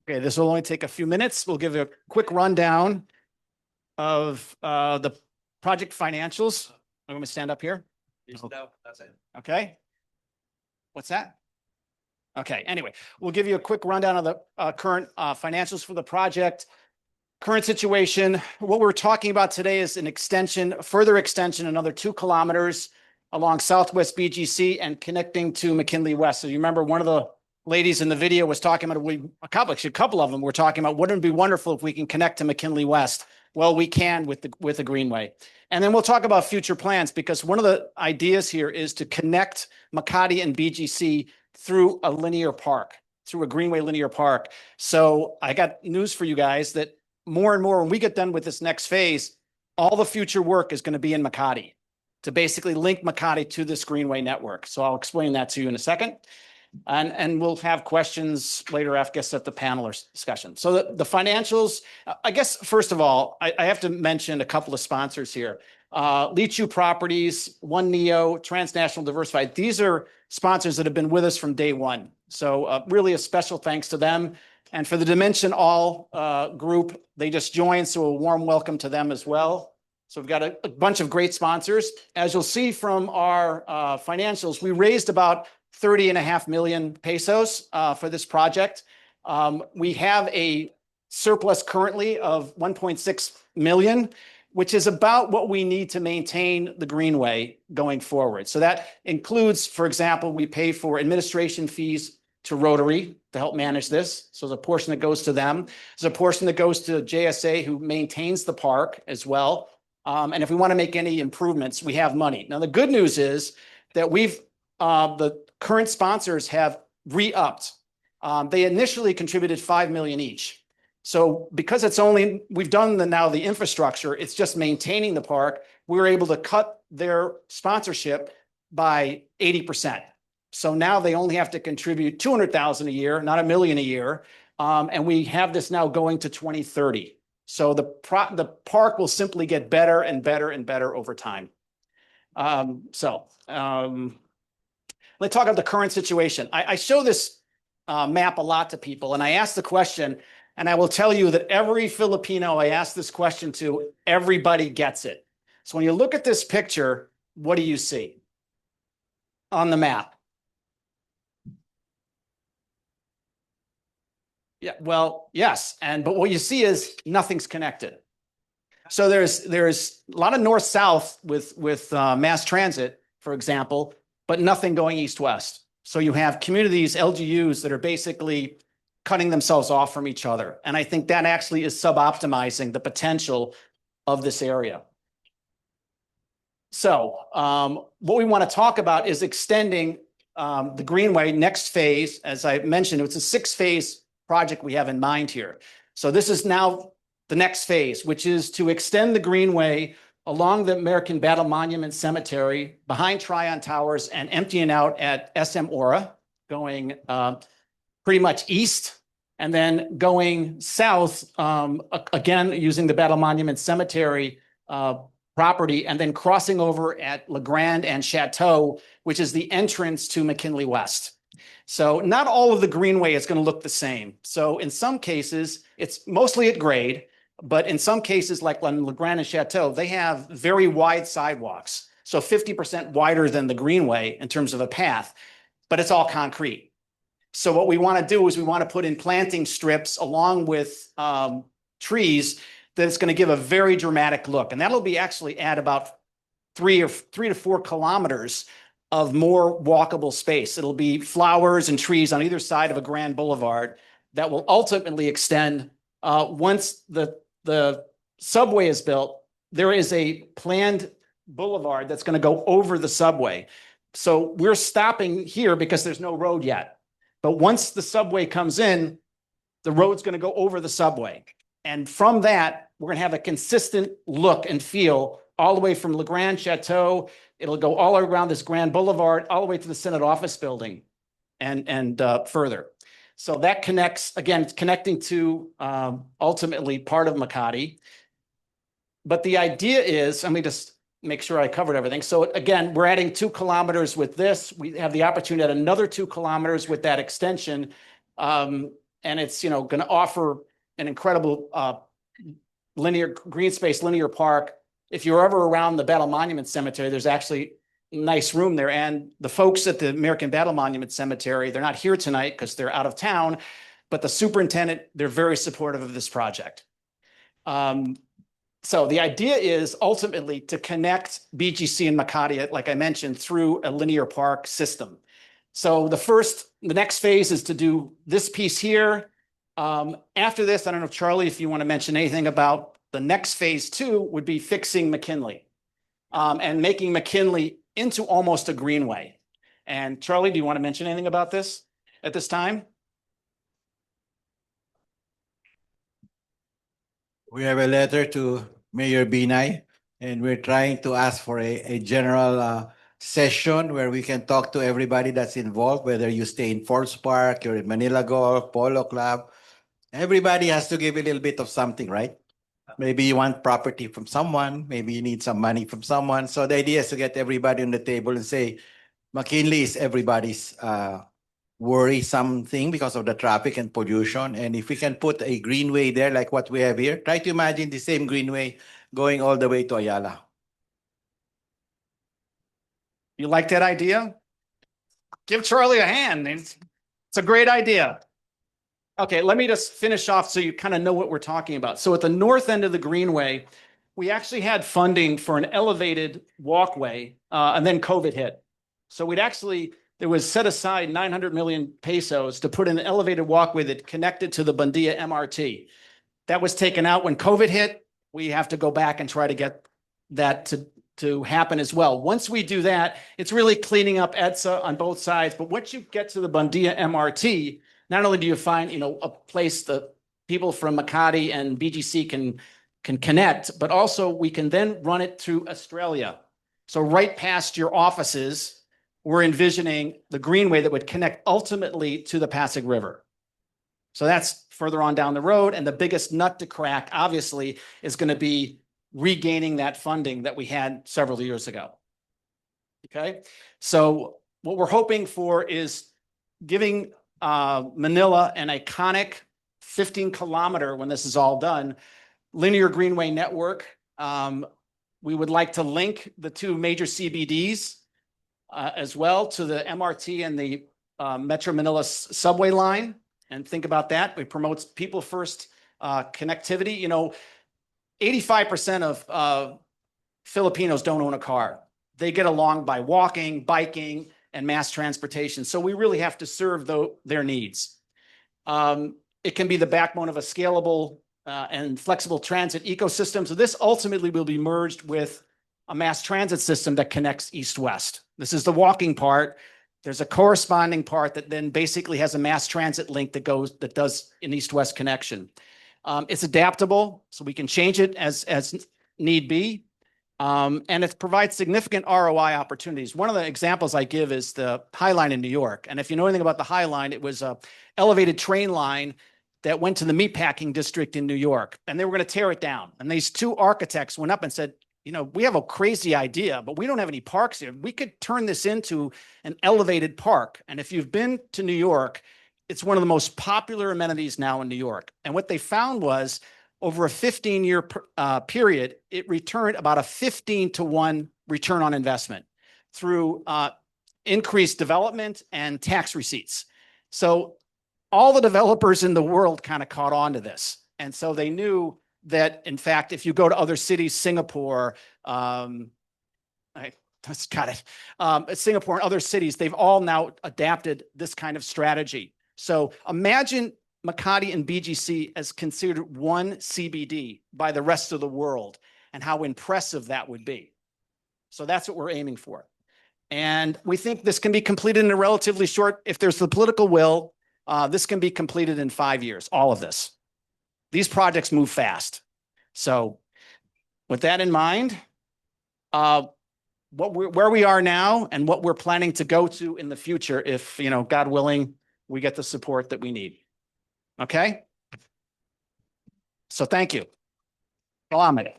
Okay, this will only take a few minutes. We'll give a quick rundown of the project financials. I'm going to stand up here. That's it. Okay. What's that? Okay, anyway, we'll give you a quick rundown of the current financials for the project. Current situation, what we're talking about today is an extension, further extension, another 2 kilometers along Southwest BGC and connecting to McKinley West. So you remember one of the ladies in the video was talking about, a couple of them were talking about, wouldn't it be wonderful if we can connect to McKinley West? Well, we can with the Greenway. And then we'll talk about future plans, because one of the ideas here is to connect Makati and BGC through a linear park, through a Greenway linear park. So I got news for you guys that more and more, when we get done with this next phase, all the future work is going to be in Makati to basically link Makati to this Greenway network. So I'll explain that to you in a second. And we'll have questions later, I guess, at the panel or discussion. So the financials, I guess, first of all, I have to mention a couple of sponsors here. Lichu Properties, One Neo, Transnational Diversified. These are sponsors that have been with us from day one. So really a special thanks to them. And for the Dimension All group, they just joined, so a warm welcome to them as well. So we've got a bunch of great sponsors. As you'll see from our financials, we raised about 30.5 million pesos for this project. We have a surplus currently of 1.6 million, which is about what we need to maintain the Greenway going forward. So that includes, for example, we pay for administration fees to Rotary to help manage this. So there's a portion that goes to them. There's a portion that goes to JSA, who maintains the park as well. And if we want to make any improvements, we have money. Now, the good news is that the current sponsors have re-upped. They initially contributed 5 million each. So because we've done the infrastructure, it's just maintaining the park, we were able to cut their sponsorship by 80%. So now they only have to contribute 200,000 a year, not $1 million a year. And we have this now going to 2030. So the park will simply get better and better and better over time. Let's talk about the current situation. I show this map a lot to people, and I ask the question, and I will tell you that every Filipino I ask this question to, everybody gets it. So when you look at this picture, what do you see on the map? Yeah, well, yes, but what you see is nothing's connected. So there's a lot of north-south with mass transit, for example, but nothing going east-west. So you have communities, LGUs, that are basically cutting themselves off from each other. And I think that actually is suboptimizing the potential of this area. So what we want to talk about is extending the Greenway next phase. As I mentioned, it's a 6-phase project we have in mind here. So this is now the next phase, which is to extend the Greenway along the American Battle Monument Cemetery, behind Tryon Towers, and emptying out at SM Aura, going pretty much east, and then going south, again, using the Battle Monument Cemetery property, and then crossing over at LeGrand and Chateau, which is the entrance to McKinley West. So not all of the Greenway is going to look the same. So in some cases, it's mostly at grade, but in some cases, like on LeGrand and Chateau, they have very wide sidewalks. So 50% wider than the Greenway in terms of a path, but it's all concrete. So what we want to do is we want to put in planting strips along with trees that's going to give a very dramatic look. And that'll be actually at about 3 to 4 kilometers of more walkable space. It'll be flowers and trees on either side of a grand boulevard that will ultimately extend. Once the subway is built, there is a planned boulevard that's going to go over the subway. So we're stopping here because there's no road yet. But once the subway comes in, the road's going to go over the subway. And from that, we're going to have a consistent look and feel all the way from LeGrand, Chateau. It'll go all around this grand boulevard, all the way to the Senate office building and further. So that connects, again, it's connecting to ultimately part of Makati. But the idea is, let me just make sure I covered everything. So again, we're adding 2 kilometers with this. We have the opportunity at another 2 kilometers with that extension. And it's, going to offer an incredible linear green space, linear park. If you're ever around the Battle Monument Cemetery, there's actually nice room there. And the folks at the American Battle Monument Cemetery, they're not here tonight because they're out of town, but the superintendent, they're very supportive of this project. So the idea is ultimately to connect BGC and Makati, like I mentioned, through a linear park system. So the next phase is to do this piece here. After this, I don't know, Charlie, if you want to mention anything about the next phase 2 would be fixing McKinley and making McKinley into almost a Greenway. And Charlie, do you want to mention anything about this at this time? We have a letter to Mayor Binay, and we're trying to ask for a general session where we can talk to everybody that's involved, whether you stay in Forbes Park, you're in Manila Golf, Polo Club. Everybody has to give a little bit of something, right? Maybe you want property from someone, maybe you need some money from someone. So the idea is to get everybody on the table and say, McKinley is everybody's worrisome thing because of the traffic and pollution. And if we can put a Greenway there like what we have here, try to imagine the same Greenway going all the way to Ayala. You like that idea? Give Charlie a hand. It's a great idea. Okay, let me just finish off so you kind of know what we're talking about. So at the north end of the Greenway, we actually had funding for an elevated walkway, and then COVID hit. So there was set aside 900 million pesos to put in an elevated walkway that connected to the Bundia MRT. That was taken out when COVID hit. We have to go back and try to get that to happen as well. Once we do that, it's really cleaning up EDSA on both sides. But once you get to the Bundia MRT, not only do you find, a place that people from Makati and BGC can connect, but also we can then run it through Australia. So right past your offices, we're envisioning the Greenway that would connect ultimately to the Pasig River. So that's further on down the road. And the biggest nut to crack, obviously, is going to be regaining that funding that we had several years ago. Okay, so what we're hoping for is giving Manila an iconic 15-kilometer, when this is all done, linear greenway network. We would like to link the two major CBDs as well to the MRT and the Metro Manila subway line. And think about that. It promotes people first connectivity. You know, 85% of Filipinos don't own a car. They get along by walking, biking, and mass transportation. So we really have to serve their needs. It can be the backbone of a scalable and flexible transit ecosystem. So this ultimately will be merged with a mass transit system that connects east-west. This is the walking part. There's a corresponding part that then basically has a mass transit link that does an east-west connection. It's adaptable, so we can change it as need be. And it provides significant ROI opportunities. One of the examples I give is the High Line in New York. And if you know anything about the High Line, it was an elevated train line that went to the meatpacking district in New York, and they were going to tear it down. And these two architects went up and said, you know, we have a crazy idea, but we don't have any parks here. We could turn this into an elevated park. And if you've been to New York, it's one of the most popular amenities now in New York. And what they found was over a 15-year period, it returned about a 15-to-1 return on investment through increased development and tax receipts. So all the developers in the world kind of caught on to this. And so they knew that, in fact, if you go to other cities, Singapore, Singapore and other cities, they've all now adapted this kind of strategy. So imagine Makati and BGC as considered one CBD by the rest of the world and how impressive that would be. So that's what we're aiming for. And we think this can be completed in a relatively short, if there's the political will, this can be completed in 5 years, all of this. These projects move fast. So with that in mind, where we are now and what we're planning to go to in the future, if, you know, God willing, we get the support that we need. Okay? So thank you. Salamat.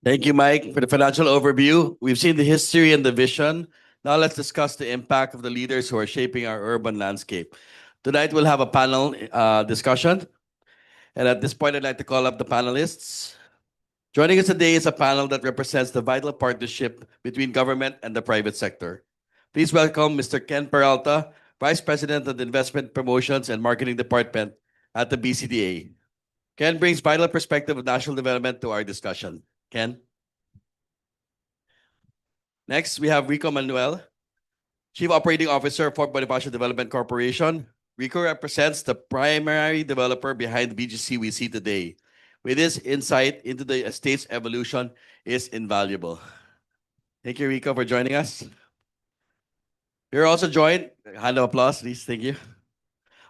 Thank you, Mike, for the financial overview. We've seen the history and the vision. Now let's discuss the impact of the leaders who are shaping our urban landscape. Tonight we'll have a panel discussion. And at this point, I'd like to call up the panelists. Joining us today is a panel that represents the vital partnership between government and the private sector. Please welcome Mr. Ken Peralta, Vice President of the Investment Promotions and Marketing Department at the BCDA. Ken brings vital perspective of national development to our discussion. Ken? Next, we have Rico Manuel, Chief Operating Officer of Fort Bonifacio Development Corporation. Rico represents the primary developer behind the BGC we see today. With his insight into the estate's evolution is invaluable. Thank you, Rico, for joining us. We're also joined, hand of applause, please, thank you.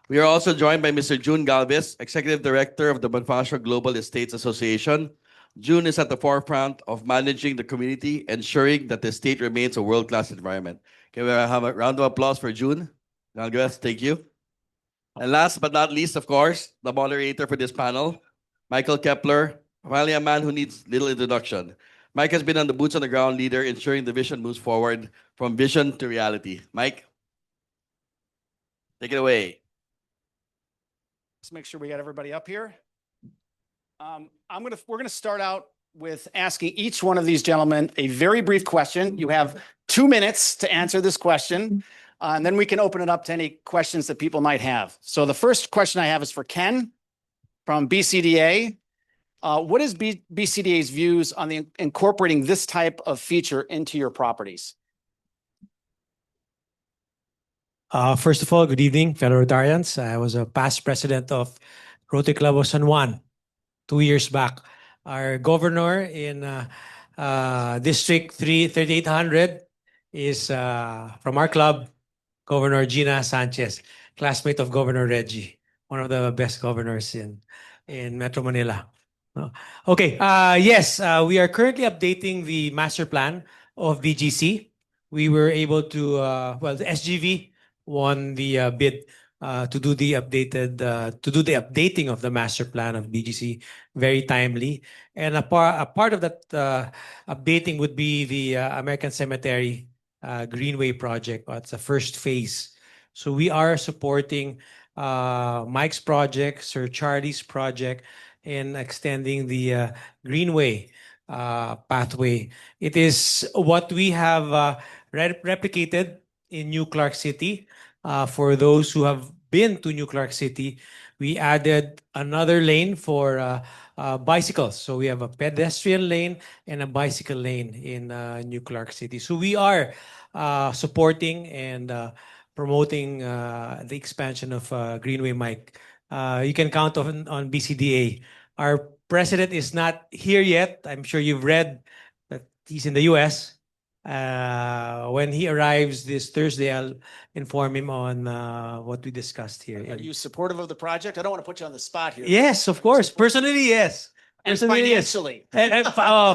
We are also joined by Mr. June Galvez, Executive Director of the Bonifacio Global Estates Association. June is at the forefront of managing the community, ensuring that the estate remains a world-class environment. Can we have a round of applause for June Galvez? Thank you. And last but not least, of course, the moderator for this panel, Michael Kepler, finally a man who needs little introduction. Mike has been on the boots on the ground leader, ensuring the vision moves forward from vision to reality. Mike, take it away. Let's make sure we got everybody up here. We're gonna start out with asking each one of these gentlemen a very brief question. You have 2 minutes to answer this question, and then we can open it up to any questions that people might have. So the first question I have is for Ken from BCDA. What is BCDA's views on incorporating this type of feature into your properties? First of all, good evening, fellow Rotarians. I was a past president of Rotary Club of San Juan 2 years back. Our governor in District 3800 is from our club, Governor Gina Sanchez, classmate of Governor Reggie, one of the best governors in Metro Manila. Okay, yes, we are currently updating the master plan of BGC. We were able to, well, the SGV won the bid to do the updating of the master plan of BGC very timely. And a part of that updating would be the American Cemetery Greenway project. It's the first phase. So we are supporting Mike's project, Sir Charlie's project, in extending the Greenway pathway. It is what we have replicated in New Clark City. For those who have been to New Clark City, we added another lane for bicycles. So we have a pedestrian lane and a bicycle lane in New Clark City. So we are supporting and promoting the expansion of Greenway, Mike. You can count on BCDA. Our president is not here yet. I'm sure you've read that he's in the US. When he arrives this Thursday, I'll inform him on what we discussed here. Are you supportive of the project? I don't want to put you on the spot here. Yes, of course. Personally, yes. And Personally, yes. financially.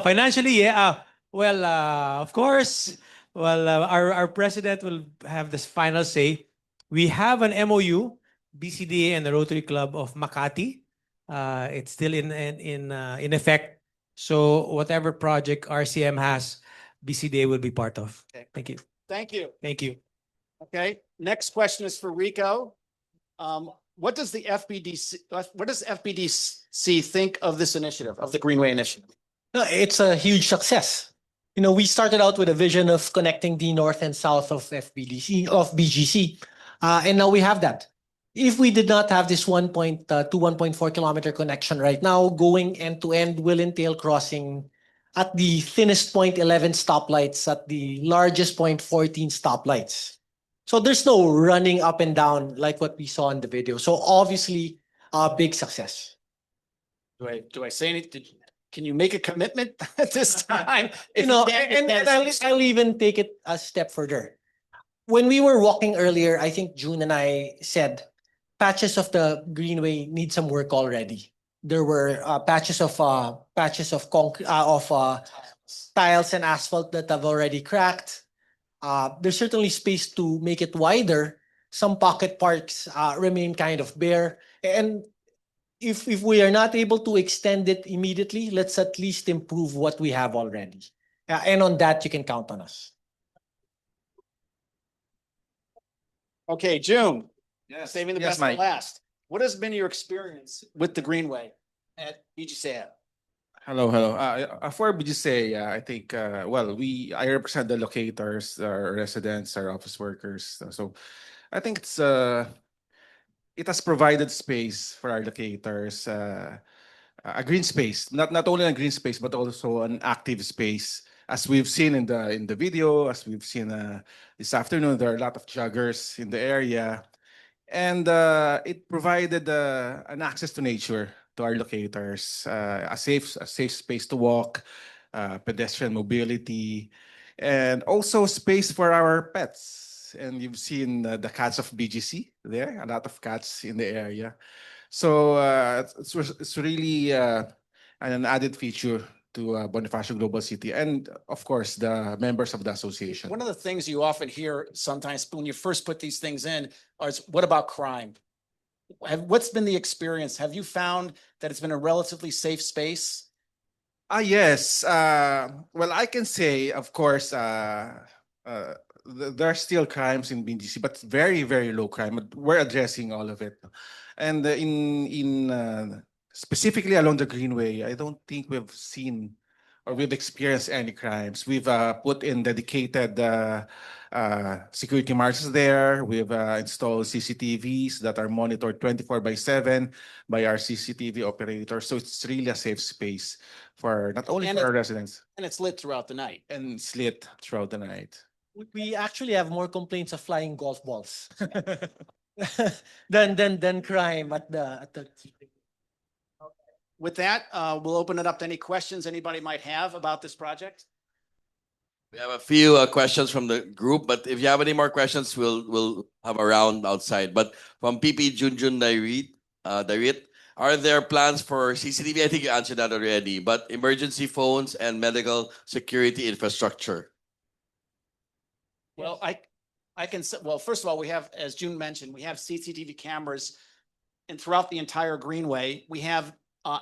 Financially, yeah. Well, of course. Well, our president will have this final say. We have an MOU, BCDA and the Rotary Club of Makati. It's still in effect. So whatever project RCM has, BCDA will be part of. Okay. Thank you. Thank you. Thank you. Okay, next question is for Rico. What does the FBDC think of this initiative, of the Greenway Initiative? No, it's a huge success. You know, we started out with a vision of connecting the north and south of BGC, and now we have that. If we did not have this 1.4 kilometer connection right now, going end to end will entail crossing at the thinnest point 11 stoplights, at the largest point 14 stoplights. So there's no running up and down like what we saw in the video. So obviously, a big success. Do I say anything? Can you make a commitment at this time? You know, and I'll even take it a step further. When we were walking earlier, I think June and I said patches of the Greenway need some work already. There were patches of concrete, tiles and asphalt that have already cracked. There's certainly space to make it wider. Some pocket parks remain kind of bare. And if we are not able to extend it immediately, let's at least improve what we have already. And on that, you can count on us. Okay, June. Yes. Saving the Yes, best for Mike. last. What has been your experience with the Greenway at BGC? Hello. For BGC, I think, I represent the locators, our residents, our office workers. So I think it has provided space for our locators, a green space, not only a green space, but also an active space. As we've seen in the video, as we've seen this afternoon, there are a lot of joggers in the area. And it provided an access to nature to our locators, a safe space to walk, pedestrian mobility, and also space for our pets. And you've seen the cats of BGC there, a lot of cats in the area. So it's really an added feature to Bonifacio Global City, and of course the members of the association. One of the things you often hear sometimes when you first put these things in is, what about crime? What's been the experience? Have you found that it's been a relatively safe space? Yes. Well, I can say, of course, there are still crimes in BGC, but very, very low crime. We're addressing all of it. And in specifically along the Greenway, I don't think we've seen or we've experienced any crimes. We've put in dedicated security marshals there. We've installed CCTVs that are monitored 24/7 by our CCTV operators. So it's really a safe space for not only for our residents. And it's lit throughout the night. And it's lit throughout the night. We actually have more complaints of flying golf balls than crime at the. With that, we'll open it up to any questions anybody might have about this project. We have a few questions from the group, but if you have any more questions, we'll have a round outside. But from PP Junjun Dairit, are there plans for CCTV? I think you answered that already, but emergency phones and medical security infrastructure. Well, Well, first of all, we have, as June mentioned, we have CCTV cameras and throughout the entire Greenway. We have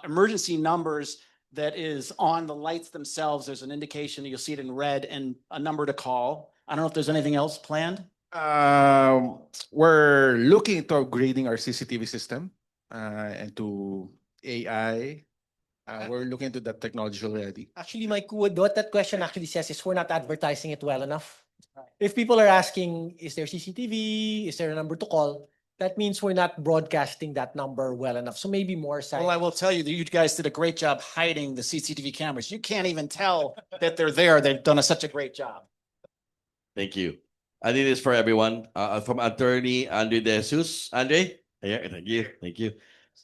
emergency numbers that is on the lights themselves. There's an indication, you'll see it in red, and a number to call. I don't know if there's anything else planned. We're looking into upgrading our CCTV system and to AI. We're looking into that technology already. Actually, Mike, what that question actually says is we're not advertising it well enough. If people are asking, is there CCTV? Is there a number to call? That means we're not broadcasting that number well enough. So maybe more sign. Well, I will tell you that you guys did a great job hiding the CCTV cameras. You can't even tell that they're there. They've done such a great job. Thank you. I think this is for everyone. From Attorney Andre De Jesus. Andre? Yeah, thank you. Thank you.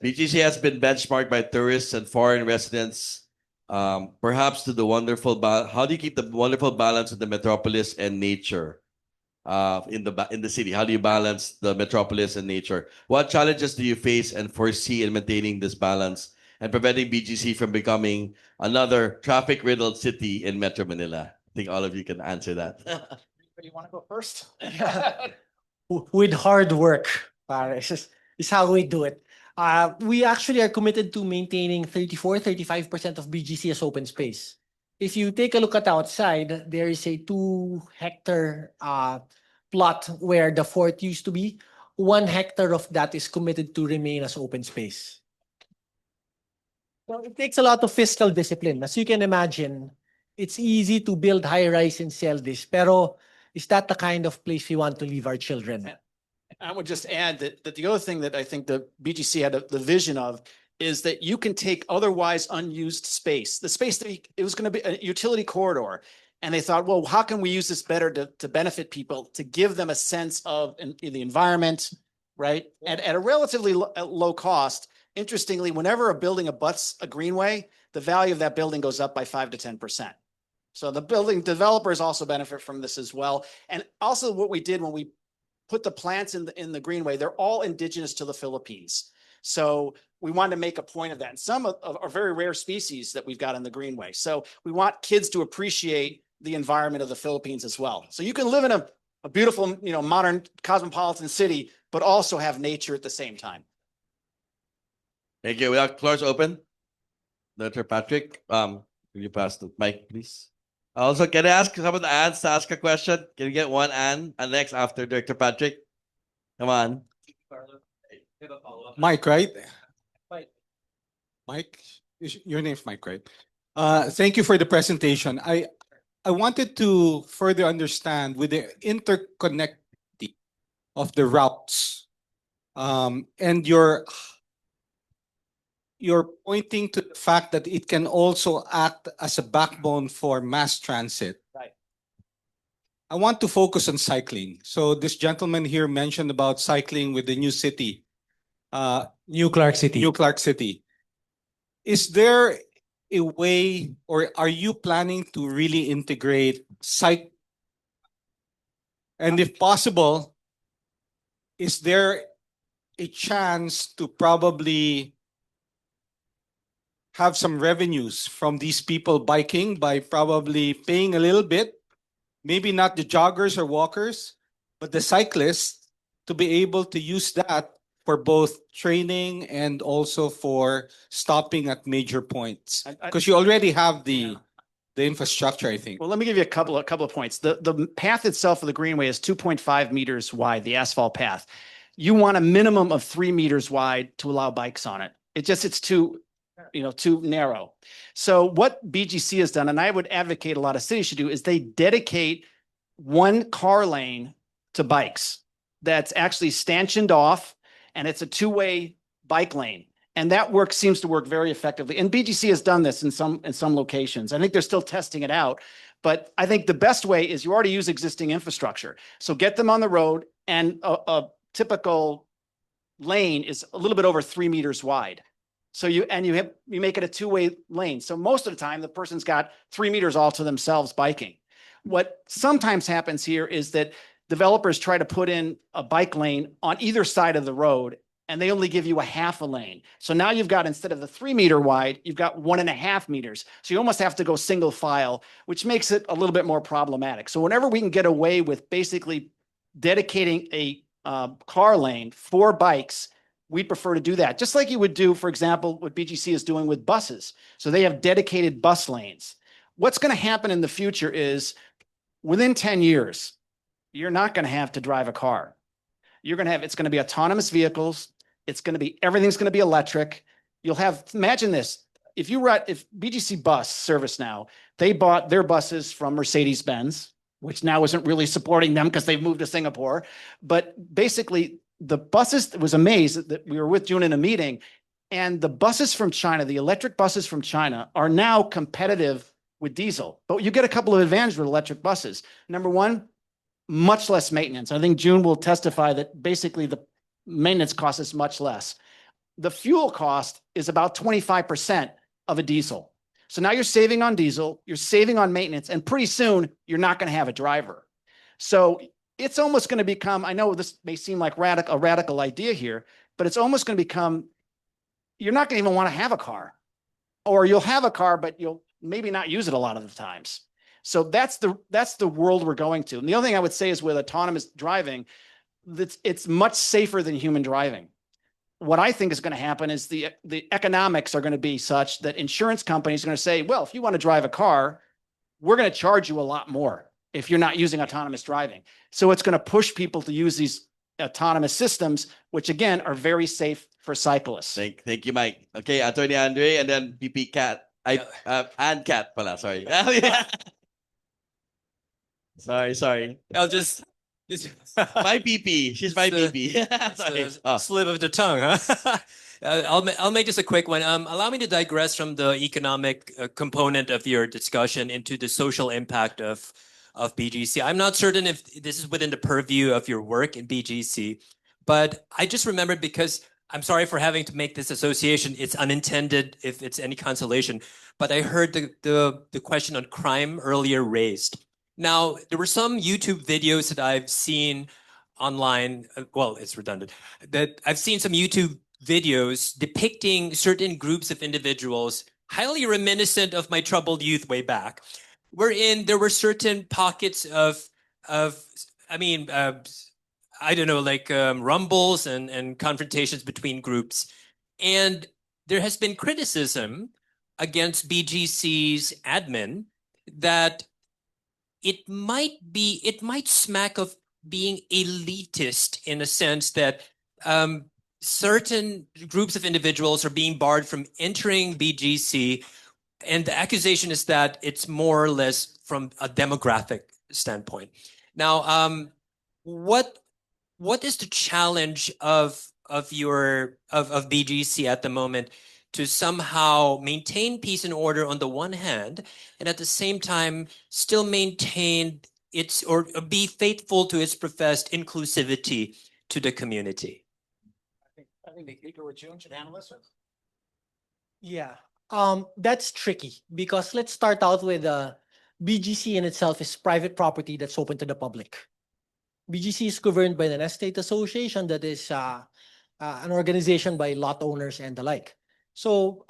BGC has been benchmarked by tourists and foreign residents, perhaps to the wonderful how do you keep the wonderful balance of the metropolis and nature in the city? How do you balance the metropolis and nature? What challenges do you face and foresee in maintaining this balance and preventing BGC from becoming another traffic-riddled city in Metro Manila? I think all of you can answer that. You want to go first? With hard work, Paris, is how we do it. We actually are committed to maintaining 35% of BGC as open space. If you take a look at outside, there is a 2-hectare plot where the fort used to be. 1 hectare of that is committed to remain as open space. So it takes a lot of fiscal discipline. As you can imagine, it's easy to build high-rise and sell this, pero is that the kind of place we want to leave our children? I would just add that the other thing that I think the BGC had the vision of is that you can take otherwise unused space, the space that it was going to be a utility corridor. And they thought, well, how can we use this better to benefit people, to give them a sense of in the environment, right? At a relatively low cost. Interestingly, whenever a building abuts a greenway, the value of that building goes up by 5 to 10%. So the building developers also benefit from this as well. And also what we did when we put the plants in the greenway, they're all indigenous to the Philippines. So we wanted to make a point of that. And some are very rare species that we've got in the greenway. So we want kids to appreciate the environment of the Philippines as well. So you can live in a beautiful, modern cosmopolitan city, but also have nature at the same time. Thank you. We have floors open. Dr. Patrick, will you pass the mic, please? Also, can I ask some of the Anns to ask a question? Can you get one Ann and next after Dr. Patrick? Come on. Mike, right? Mike, your name's Mike, right? Thank you for the presentation. I wanted to further understand with the interconnectivity of the routes, and you're pointing to the fact that it can also act as a backbone for mass transit. Right. I want to focus on cycling. So this gentleman here mentioned about cycling with the new city. New Clark City. New Clark City. Is there a way, or are you planning to really integrate and if possible, is there a chance to probably have some revenues from these people biking by probably paying a little bit, maybe not the joggers or walkers, but the cyclists, to be able to use that for both training and also for stopping at major points? Because you already have the infrastructure, I think. Well, let me give you a couple of points. The path itself of the Greenway is 2.5 meters wide, the asphalt path. You want a minimum of 3 meters wide to allow bikes on it. It's too narrow. So what BGC has done, and I would advocate a lot of cities should do, is they dedicate 1 car lane to bikes that's actually stanchioned off, and it's a 2-way bike lane. And that seems to work very effectively. And BGC has done this in some locations. I think they're still testing it out. But I think the best way is you already use existing infrastructure. So get them on the road, and a typical lane is a little bit over 3 meters wide. So you make it a 2-way lane. So most of the time, the person's got 3 meters all to themselves biking. What sometimes happens here is that developers try to put in a bike lane on either side of the road, and they only give you a half a lane. So now you've got, instead of the 3 meter wide, you've got 1.5 meters. So you almost have to go single file, which makes it a little bit more problematic. So whenever we can get away with basically dedicating a car lane for bikes, we'd prefer to do that. Just like you would do, for example, what BGC is doing with buses. So they have dedicated bus lanes. What's going to happen in the future is within 10 years, you're not going to have to drive a car. You're going to have, it's going to be autonomous vehicles. It's going to be, everything's going to be electric. You'll have, imagine this. If BGC Bus Service now, they bought their buses from Mercedes-Benz, which now isn't really supporting them because they've moved to Singapore. But basically, the buses, was amazed that we were with June in a meeting, and the buses from China, the electric buses from China, are now competitive with diesel. But you get a couple of advantages with electric buses. Number one, much less maintenance. I think June will testify that basically the maintenance cost is much less. The fuel cost is about 25% of a diesel. So now you're saving on diesel, you're saving on maintenance, and pretty soon you're not going to have a driver. So it's almost going to become, I know this may seem like a radical idea here, but it's almost going to become, you're not going to even want to have a car. Or you'll have a car, but you'll maybe not use it a lot of the times. So that's the world we're going to. And the other thing I would say is with autonomous driving, it's much safer than human driving. What I think is going to happen is the economics are going to be such that insurance companies are going to say, well, if you want to drive a car, we're going to charge you a lot more if you're not using autonomous driving. So it's going to push people to use these autonomous systems, which again are very safe for cyclists. Thank you, Mike. Okay, Attorney Andre, and then PP Cat. And Cat pala, sorry. Sorry. I'll just my PP. She's my PP. Sorry. Slip of the tongue, huh? I'll make this a quick one. Allow me to digress from the economic component of your discussion into the social impact of BGC. I'm not certain if this is within the purview of your work in BGC, but I just remembered because I'm sorry for having to make this association. It's unintended if it's any consolation, but I heard the question on crime earlier raised. Now, there were some YouTube videos that I've seen online. Well, it's redundant. That I've seen some YouTube videos depicting certain groups of individuals, highly reminiscent of my troubled youth way back, wherein there were certain pockets of I don't know, like rumbles and confrontations between groups. And there has been criticism against BGC's admin that it might smack of being elitist in a sense that certain groups of individuals are being barred from entering BGC. And the accusation is that it's more or less from a demographic standpoint. Now, what is the challenge of BGC at the moment to somehow maintain peace and order on the one hand, and at the same time still maintain its or be faithful to its professed inclusivity to the community? I think Victor or June should handle this one. Yeah, that's tricky because let's start out with BGC in itself is private property that's open to the public. BGC is governed by an estate association that is an organization by lot owners and the like. So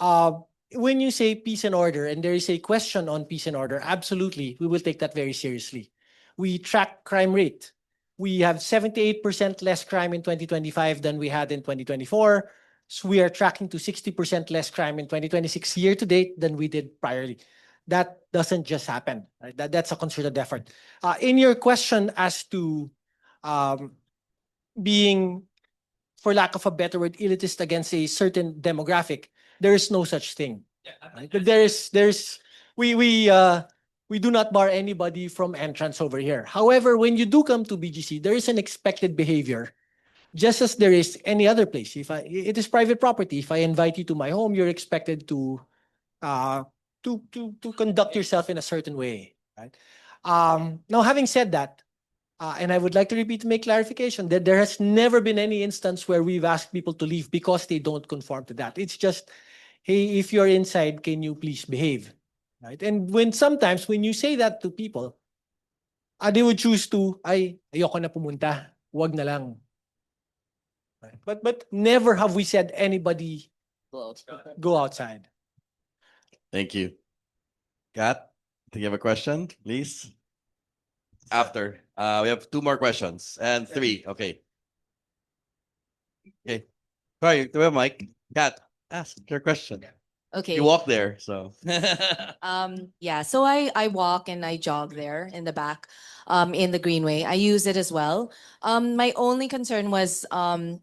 when you say peace and order and there is a question on peace and order, absolutely, we will take that very seriously. We track crime rate. We have 78% less crime in 2025 than we had in 2024. So we are tracking to 60% less crime in 2026 year to date than we did priorly. That doesn't just happen. Right? That's a concerted effort. In your question as to being, for lack of a better word, elitist against a certain demographic, there is no such thing. Right? We do not bar anybody from entrance over here. However, when you do come to BGC, there is an expected behavior, just as there is any other place. It is private property. If I invite you to my home, you're expected to conduct yourself in a certain way. Right? Now, having said that, and I would like to repeat to make clarification that there has never been any instance where we've asked people to leave because they don't conform to that. It's just, hey, if you're inside, can you please behave? Right? And sometimes when you say that to people, they would choose to, ayoko na pumunta, wag na lang. Right? But never have we said anybody go outside. Thank you. Kat, do you have a question, please? after. We have two more questions and three. Okay. Okay. Sorry, do we have mic? Kat, ask your question. Okay. You walk there, so. Yeah, so I walk and I jog there in the back, in the Greenway. I use it as well. My only concern was a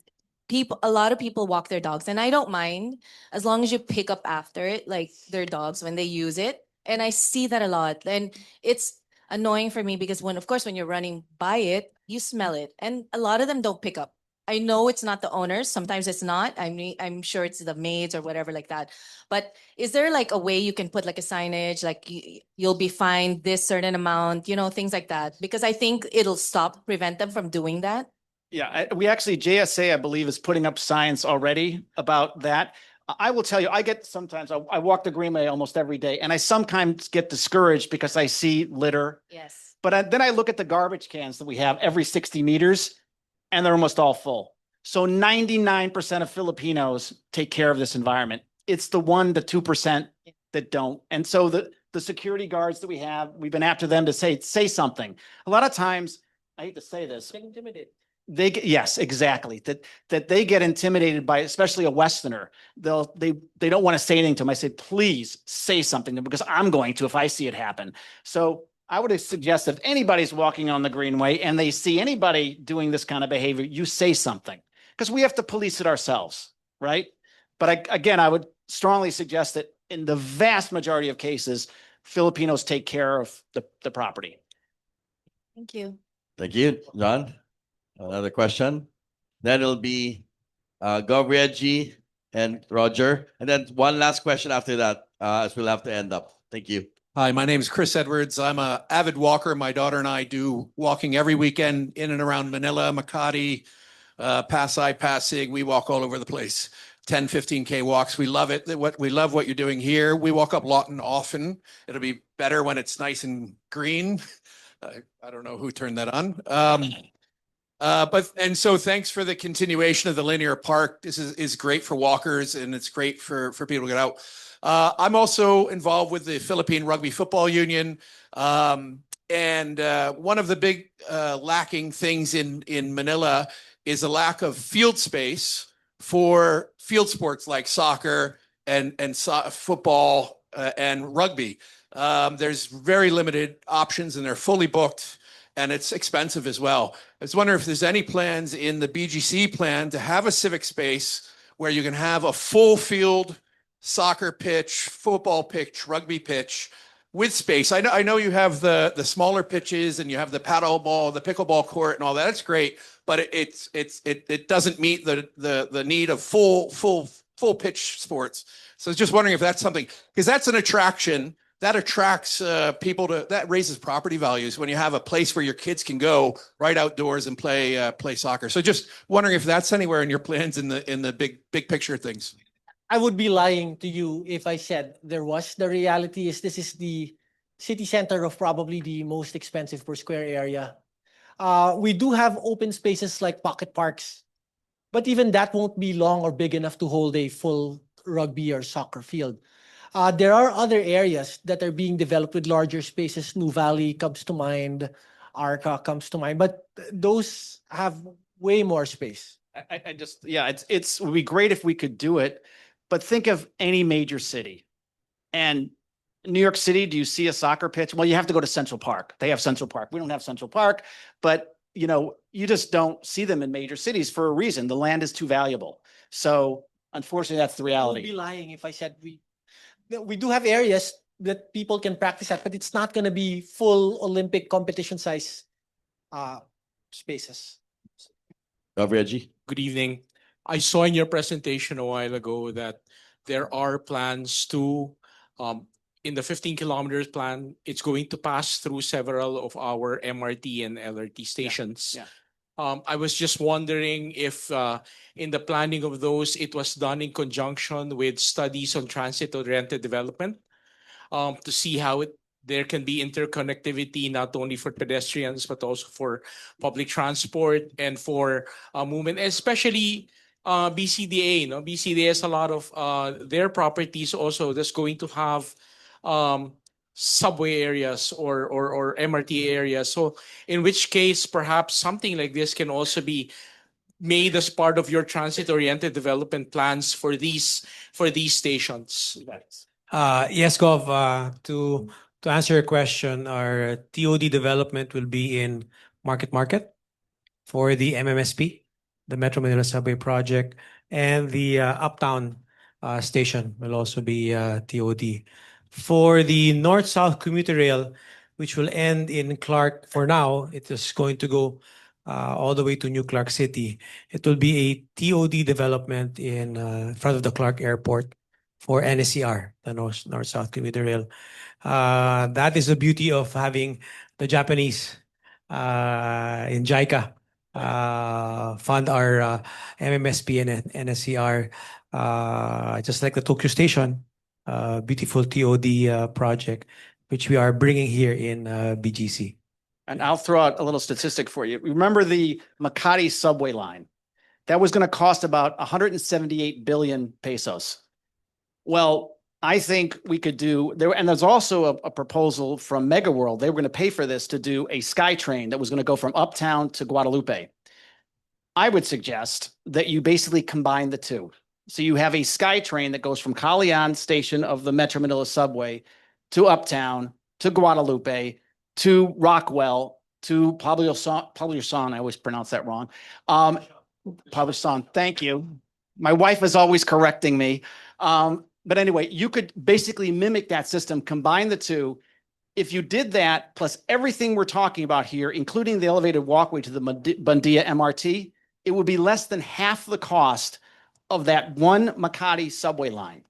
lot of people walk their dogs, and I don't mind as long as you pick up after it, like their dogs when they use it. And I see that a lot. And it's annoying for me because when, of course, when you're running by it, you smell it. And a lot of them don't pick up. I know it's not the owners. Sometimes it's not. I'm sure it's the maids or whatever like that. But is there like a way you can put like a signage, like you'll be fined this certain amount, things like that? Because I think it'll prevent them from doing that. Yeah, we actually, JSA, I believe, is putting up signs already about that. I will tell you, sometimes I walk the Greenway almost every day, and I sometimes get discouraged because I see litter. Yes. But then I look at the garbage cans that we have every 60 meters, and they're almost all full. So 99% of Filipinos take care of this environment. It's the 1% to 2% that don't. And so the security guards that we have, we've been after them to say something. A lot of times, I hate to say this, yes, exactly. That they get intimidated by, especially a Westerner. They don't want to say anything to them. I say, please say something because I'm going to if I see it happen. So I would suggest if anybody's walking on the Greenway and they see anybody doing this kind of behavior, you say something because we have to police it ourselves, right? But I would strongly suggest that in the vast majority of cases, Filipinos take care of the property. Thank you. Thank you, John. Another question. Then it'll be Gov Reggie and Roger. And then one last question after that, as we'll have to end up. Thank you. Hi, my name is Chris Edwards. I'm an avid walker. My daughter and I do walking every weekend in and around Manila, Makati, Pasay, Pasig. We walk all over the place. 10, 15K walks. We love it. We love what you're doing here. We walk up Lawton often. It'll be better when it's nice and green. I don't know who turned that on. So thanks for the continuation of the linear park. This is great for walkers and it's great for people to get out. I'm also involved with the Philippine Rugby Football Union. One of the big lacking things in Manila is a lack of field space for field sports like soccer and football and rugby. There's very limited options and they're fully booked and it's expensive as well. I was wondering if there's any plans in the BGC plan to have a civic space where you can have a full field soccer pitch, football pitch, rugby pitch with space. I know you have the smaller pitches and you have the paddle ball, the pickleball court and all that. That's great, but it doesn't meet the need of full pitch sports. So I was just wondering if that's something, because that's an attraction that attracts people that raises property values when you have a place where your kids can go right outdoors and play soccer. So just wondering if that's anywhere in your plans in the big picture of things. I would be lying to you if I said there was. The reality is this is the city center of probably the most expensive per square area. We do have open spaces like pocket parks, but even that won't be long or big enough to hold a full rugby or soccer field. There are other areas that are being developed with larger spaces. New Valley comes to mind, Arca comes to mind, but those have way more space. It would be great if we could do it. But think of any major city. And New York City, do you see a soccer pitch? Well, you have to go to Central Park. They have Central Park. We don't have Central Park, but you just don't see them in major cities for a reason. The land is too valuable. So unfortunately, that's the reality. I would be lying if I said we do have areas that people can practice at, but it's not going to be full Olympic competition size spaces. Reggie. Good evening. I saw in your presentation a while ago that there are plans to, in the 15 kilometers plan, it's going to pass through several of our MRT and LRT stations. Yeah. I was just wondering if in the planning of those, it was done in conjunction with studies on transit-oriented development to see how there can be interconnectivity not only for pedestrians but also for public transport and for movement, especially BCDA. BCDA has a lot of their properties also that's going to have subway areas or MRT areas. So in which case, perhaps something like this can also be made as part of your transit-oriented development plans for these stations. Yes, Gov. To answer your question, our TOD development will be in Market for the MMSP, the Metro Manila Subway Project, and the Uptown station will also be TOD. For the North-South Commuter Rail, which will end in Clark for now, it is going to go all the way to New Clark City. It will be a TOD development in front of the Clark Airport for NSCR, the North-South Commuter Rail. That is the beauty of having the Japanese in JICA fund our MMSP and NSCR, just like the Tokyo Station, beautiful TOD project, which we are bringing here in BGC. And I'll throw out a little statistic for you. Remember the Makati subway line? That was going to cost about 178 billion pesos. Well, I think we could do there, and there's also a proposal from Mega World. They were going to pay for this to do a sky train that was going to go from Uptown to Guadalupe. I would suggest that you basically combine the two. So you have a sky train that goes from Calian station of the Metro Manila subway to Uptown to Guadalupe to Rockwell to Pablo San. I always pronounce that wrong. Pablo San, thank you. My wife is always correcting me. But anyway, you could basically mimic that system, combine the two. If you did that, plus everything we're talking about here, including the elevated walkway to the Bundia MRT, it would be less than half the cost of that one Makati subway line.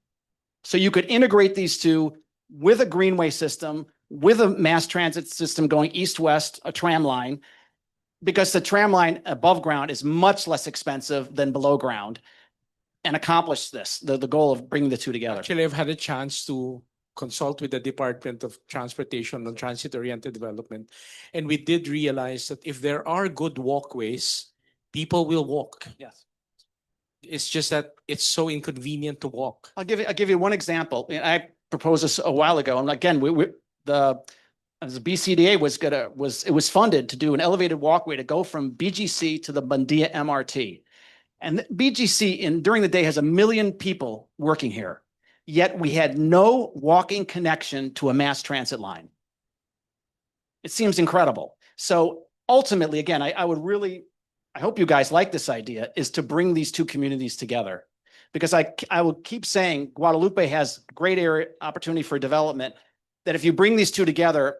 So you could integrate these two with a Greenway system, with a mass transit system going east-west, a tram line, because the tram line above ground is much less expensive than below ground, and accomplish this, the goal of bringing the two together. Actually, I've had a chance to consult with the Department of Transportation on transit-oriented development, and we did realize that if there are good walkways, people will walk. Yes. It's just that it's so inconvenient to walk. I'll give you one example. I proposed this a while ago, and again, the BCDA was funded to do an elevated walkway to go from BGC to the Bundia MRT. And BGC during the day has 1 million people working here, yet we had no walking connection to a mass transit line. It seems incredible. So ultimately, again, I hope you guys like this idea, is to bring these two communities together. Because I will keep saying Guadalupe has great area opportunity for development, that if you bring these two together,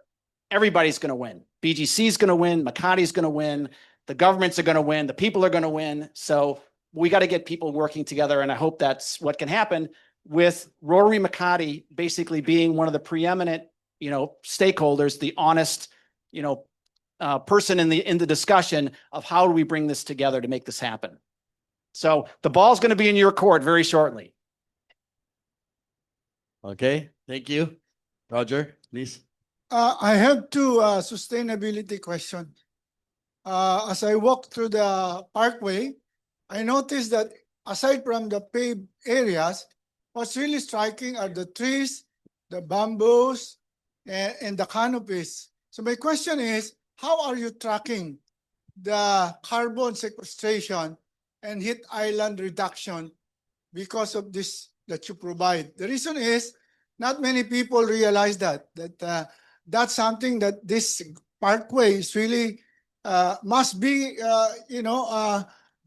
everybody's going to win. BGC is going to win, Makati's going to win, the governments are going to win, the people are going to win. So we got to get people working together, and I hope that's what can happen with Rotary Makati basically being one of the preeminent, stakeholders, the honest, person in the discussion of how do we bring this together to make this happen. So the ball's going to be in your court very shortly. Okay, thank you. Roger, please. I have two sustainability questions. As I walk through the parkway, I noticed that aside from the paved areas, what's really striking are the trees, the bamboos, and the canopies. So my question is, how are you tracking the carbon sequestration and heat island reduction because of this that you provide? The reason is not many people realize that that's something that this parkway is really must be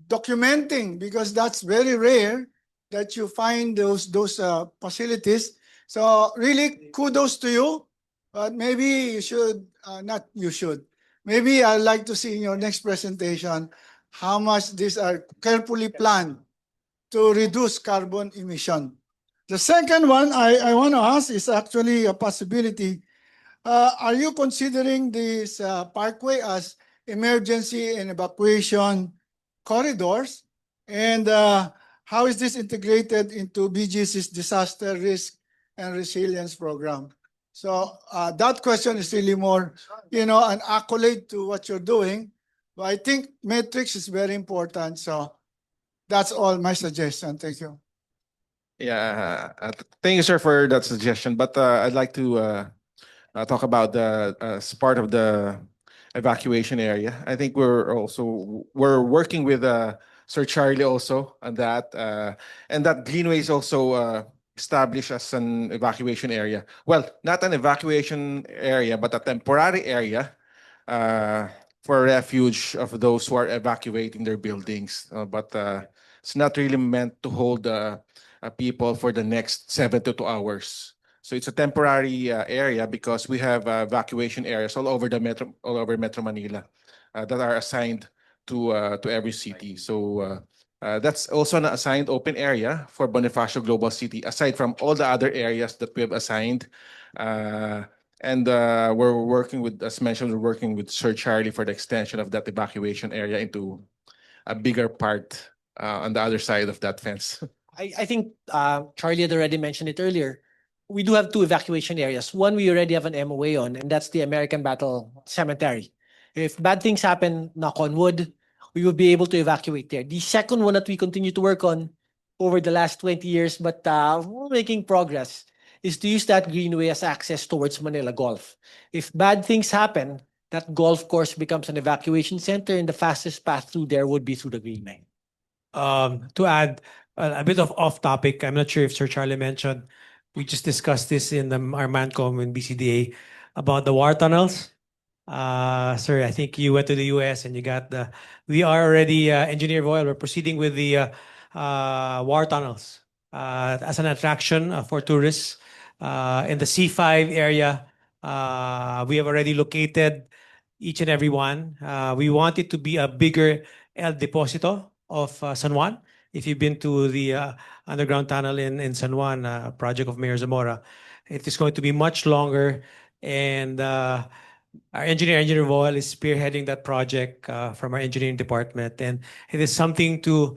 documenting, because that's very rare that you find those facilities. So really kudos to you, but maybe you should maybe I'd like to see in your next presentation how much these are carefully planned to reduce carbon emission. The second one I want to ask is actually a possibility. Are you considering this parkway as emergency and evacuation corridors? And how is this integrated into BGC's disaster risk and resilience program? So that question is really more, an accolade to what you're doing. But I think metrics is very important. So that's all my suggestion. Thank you. Yeah, thank you, sir, for that suggestion. But I'd like to talk about the as part of the evacuation area. I think we're working with Sir Charlie also on that, and that Greenway is also established as an evacuation area. Well, not an evacuation area, but a temporary area uh, for refuge of those who are evacuating their buildings. But it's not really meant to hold people for the next 72 hours. So it's a temporary area because we have evacuation areas all over Metro Manila that are assigned to every city. So that's also an assigned open area for Bonifacio Global City, aside from all the other areas that we have assigned. And we're working with, as mentioned, we're working with Sir Charlie for the extension of that evacuation area into a bigger part on the other side of that fence. I think Charlie had already mentioned it earlier. We do have two evacuation areas. One we already have an MOA on, and that's the American Battle Cemetery. If bad things happen, knock on wood, we will be able to evacuate there. The second one that we continue to work on over the last 20 years, but we're making progress, is to use that greenway as access towards Manila Golf. If bad things happen, that golf course becomes an evacuation center, and the fastest path through there would be through the greenway. To add a bit of off topic, I'm not sure if Sir Charlie mentioned, we just discussed this in our Mancom in BCDA about the war tunnels. Sir, I think you went to the US and you got we are already, Engineer Voyle, we're proceeding with the war tunnels as an attraction for tourists. In the C5 area, we have already located each and every one. We want it to be a bigger El Deposito of San Juan. If you've been to the underground tunnel in San Juan, project of Mayor Zamora, it is going to be much longer. And our engineer Voel, is spearheading that project from our engineering department, and it is something to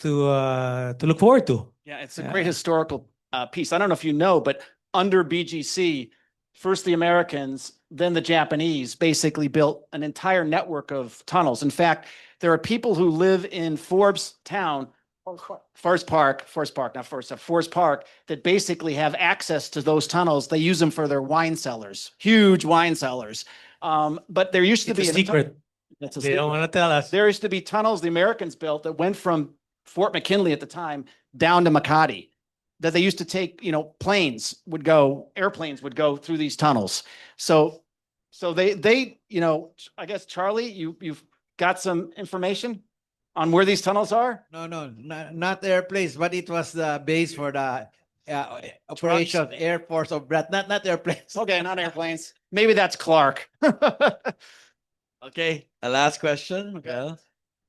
look forward to. Yeah, it's a great historical piece. I don't know if you know, but under BGC, first the Americans, then the Japanese basically built an entire network of tunnels. In fact, there are people who live in Forest Park, that basically have access to those tunnels. They use them for their wine cellars, huge wine cellars. But there used to It's be a secret. They don't want to tell us. There used to be tunnels the Americans built that went from Fort McKinley at the time down to Makati, that they used to take, airplanes would go through these tunnels. So they, I guess, Charlie, you've got some information on where these tunnels are? No, not airplanes, but it was the base for the operation Air Force of Brett, not airplanes. Okay, not airplanes. Maybe that's Clark. Okay, a last question, Miguel,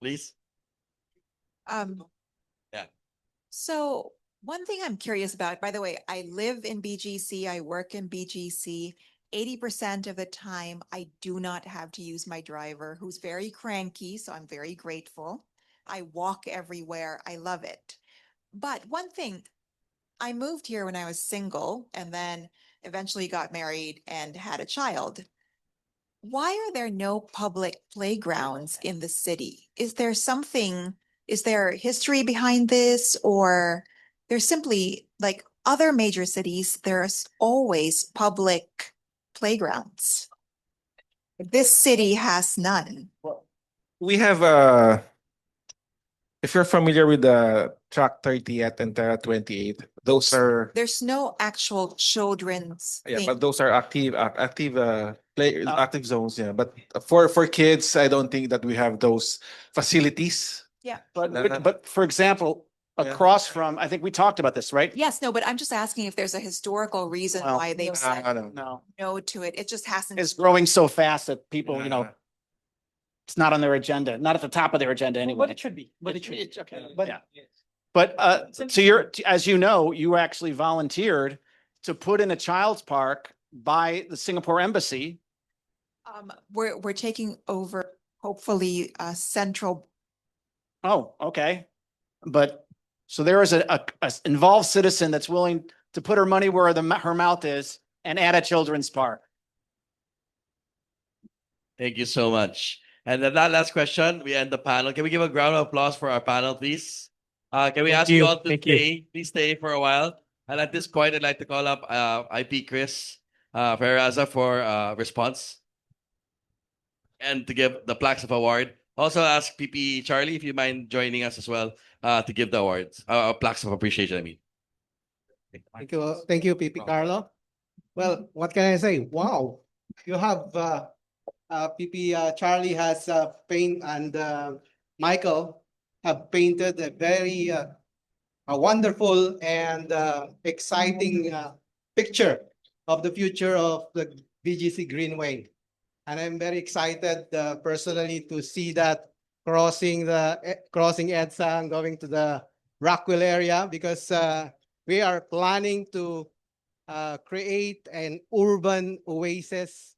please. Yeah. So one thing I'm curious about, by the way, I live in BGC, I work in BGC. 80% of the time, I do not have to use my driver, who's very cranky, so I'm very grateful. I walk everywhere. I love it. But one thing, I moved here when I was single and then eventually got married and had a child. Why are there no public playgrounds in the city? Is there history behind this, or there's simply like other major cities, there's always public playgrounds. This city has none. We have if you're familiar with the Track 38 and Terra 28, those are There's no actual children's thing. but those are active zones. Yeah, but for kids, I don't think that we have those facilities. Yeah. But for example, across from, I think we talked about this, right? Yes, no, but I'm just asking if there's a historical reason Well, why they've said No. no to it. It just hasn't. It's growing so fast that people, it's not on their agenda, not at the top of their agenda anyway. But it should be. But it should be. Okay. But Yeah. But as you know, you actually volunteered to put in a child's park by the Singapore embassy. We're taking over, hopefully, central. Oh, okay. But so there is a involved citizen that's willing to put her money where her mouth is and add a children's park. Thank you so much. And then that last question, we end the panel. Can we give a round of applause for our panel, please? Can we ask you all to stay? Please stay for a while. And at this point, I'd like to call up IP Chris Ferraza for response and to give the plaques of award. Also ask PP Charlie if you mind joining us as well to give the awards, plaques of appreciation. I mean. Thank you, PP Carlo. Well, what can I say? Wow, you have PP Charlie has paint and Michael have painted a very a wonderful and exciting picture of the future of the BGC Greenway. And I'm very excited personally to see that crossing EDSA and going to the Rockwell area because we are planning to create an urban oasis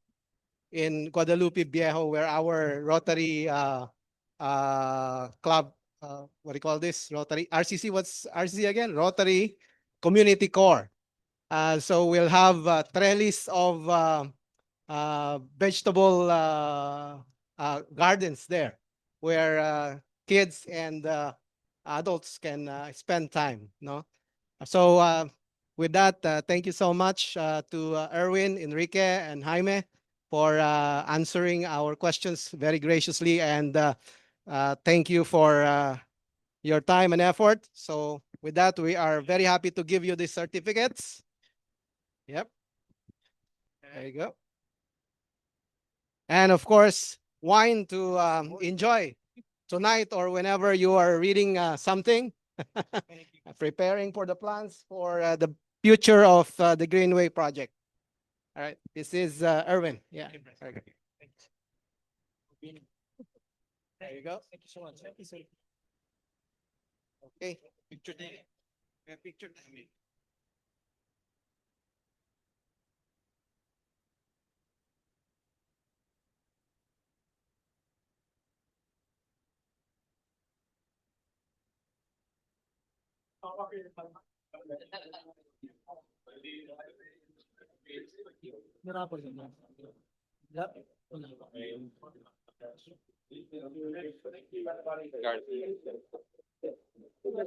in Guadalupe Viejo where our Rotary club, what do you call this? Rotary RCC, what's RCC again? Rotary Community Core. So we'll have trellis of vegetable gardens there where kids and adults can spend time. No, so with that, thank you so much to Erwin, Enrique, and Jaime for answering our questions very graciously, and thank you for your time and effort. So with that, we are very happy to give you these certificates. Yep. There you go. And of course, wine to enjoy tonight or whenever you are reading something, preparing for the plans for the future of the Greenway project. All right, this is Erwin. Yeah. Very good. There you go. Thank you so much. Thank you, sir. Okay. Picture day. Picture day.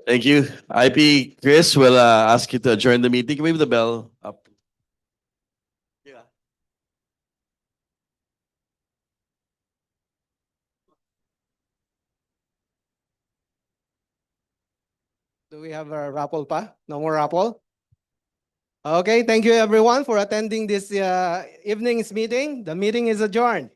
Thank you. IP Chris will ask you to adjourn the meeting. Wave the bell up. Yeah. Do we have a raffle pa? No more raffle? Okay, thank you everyone for attending this evening's meeting. The meeting is adjourned.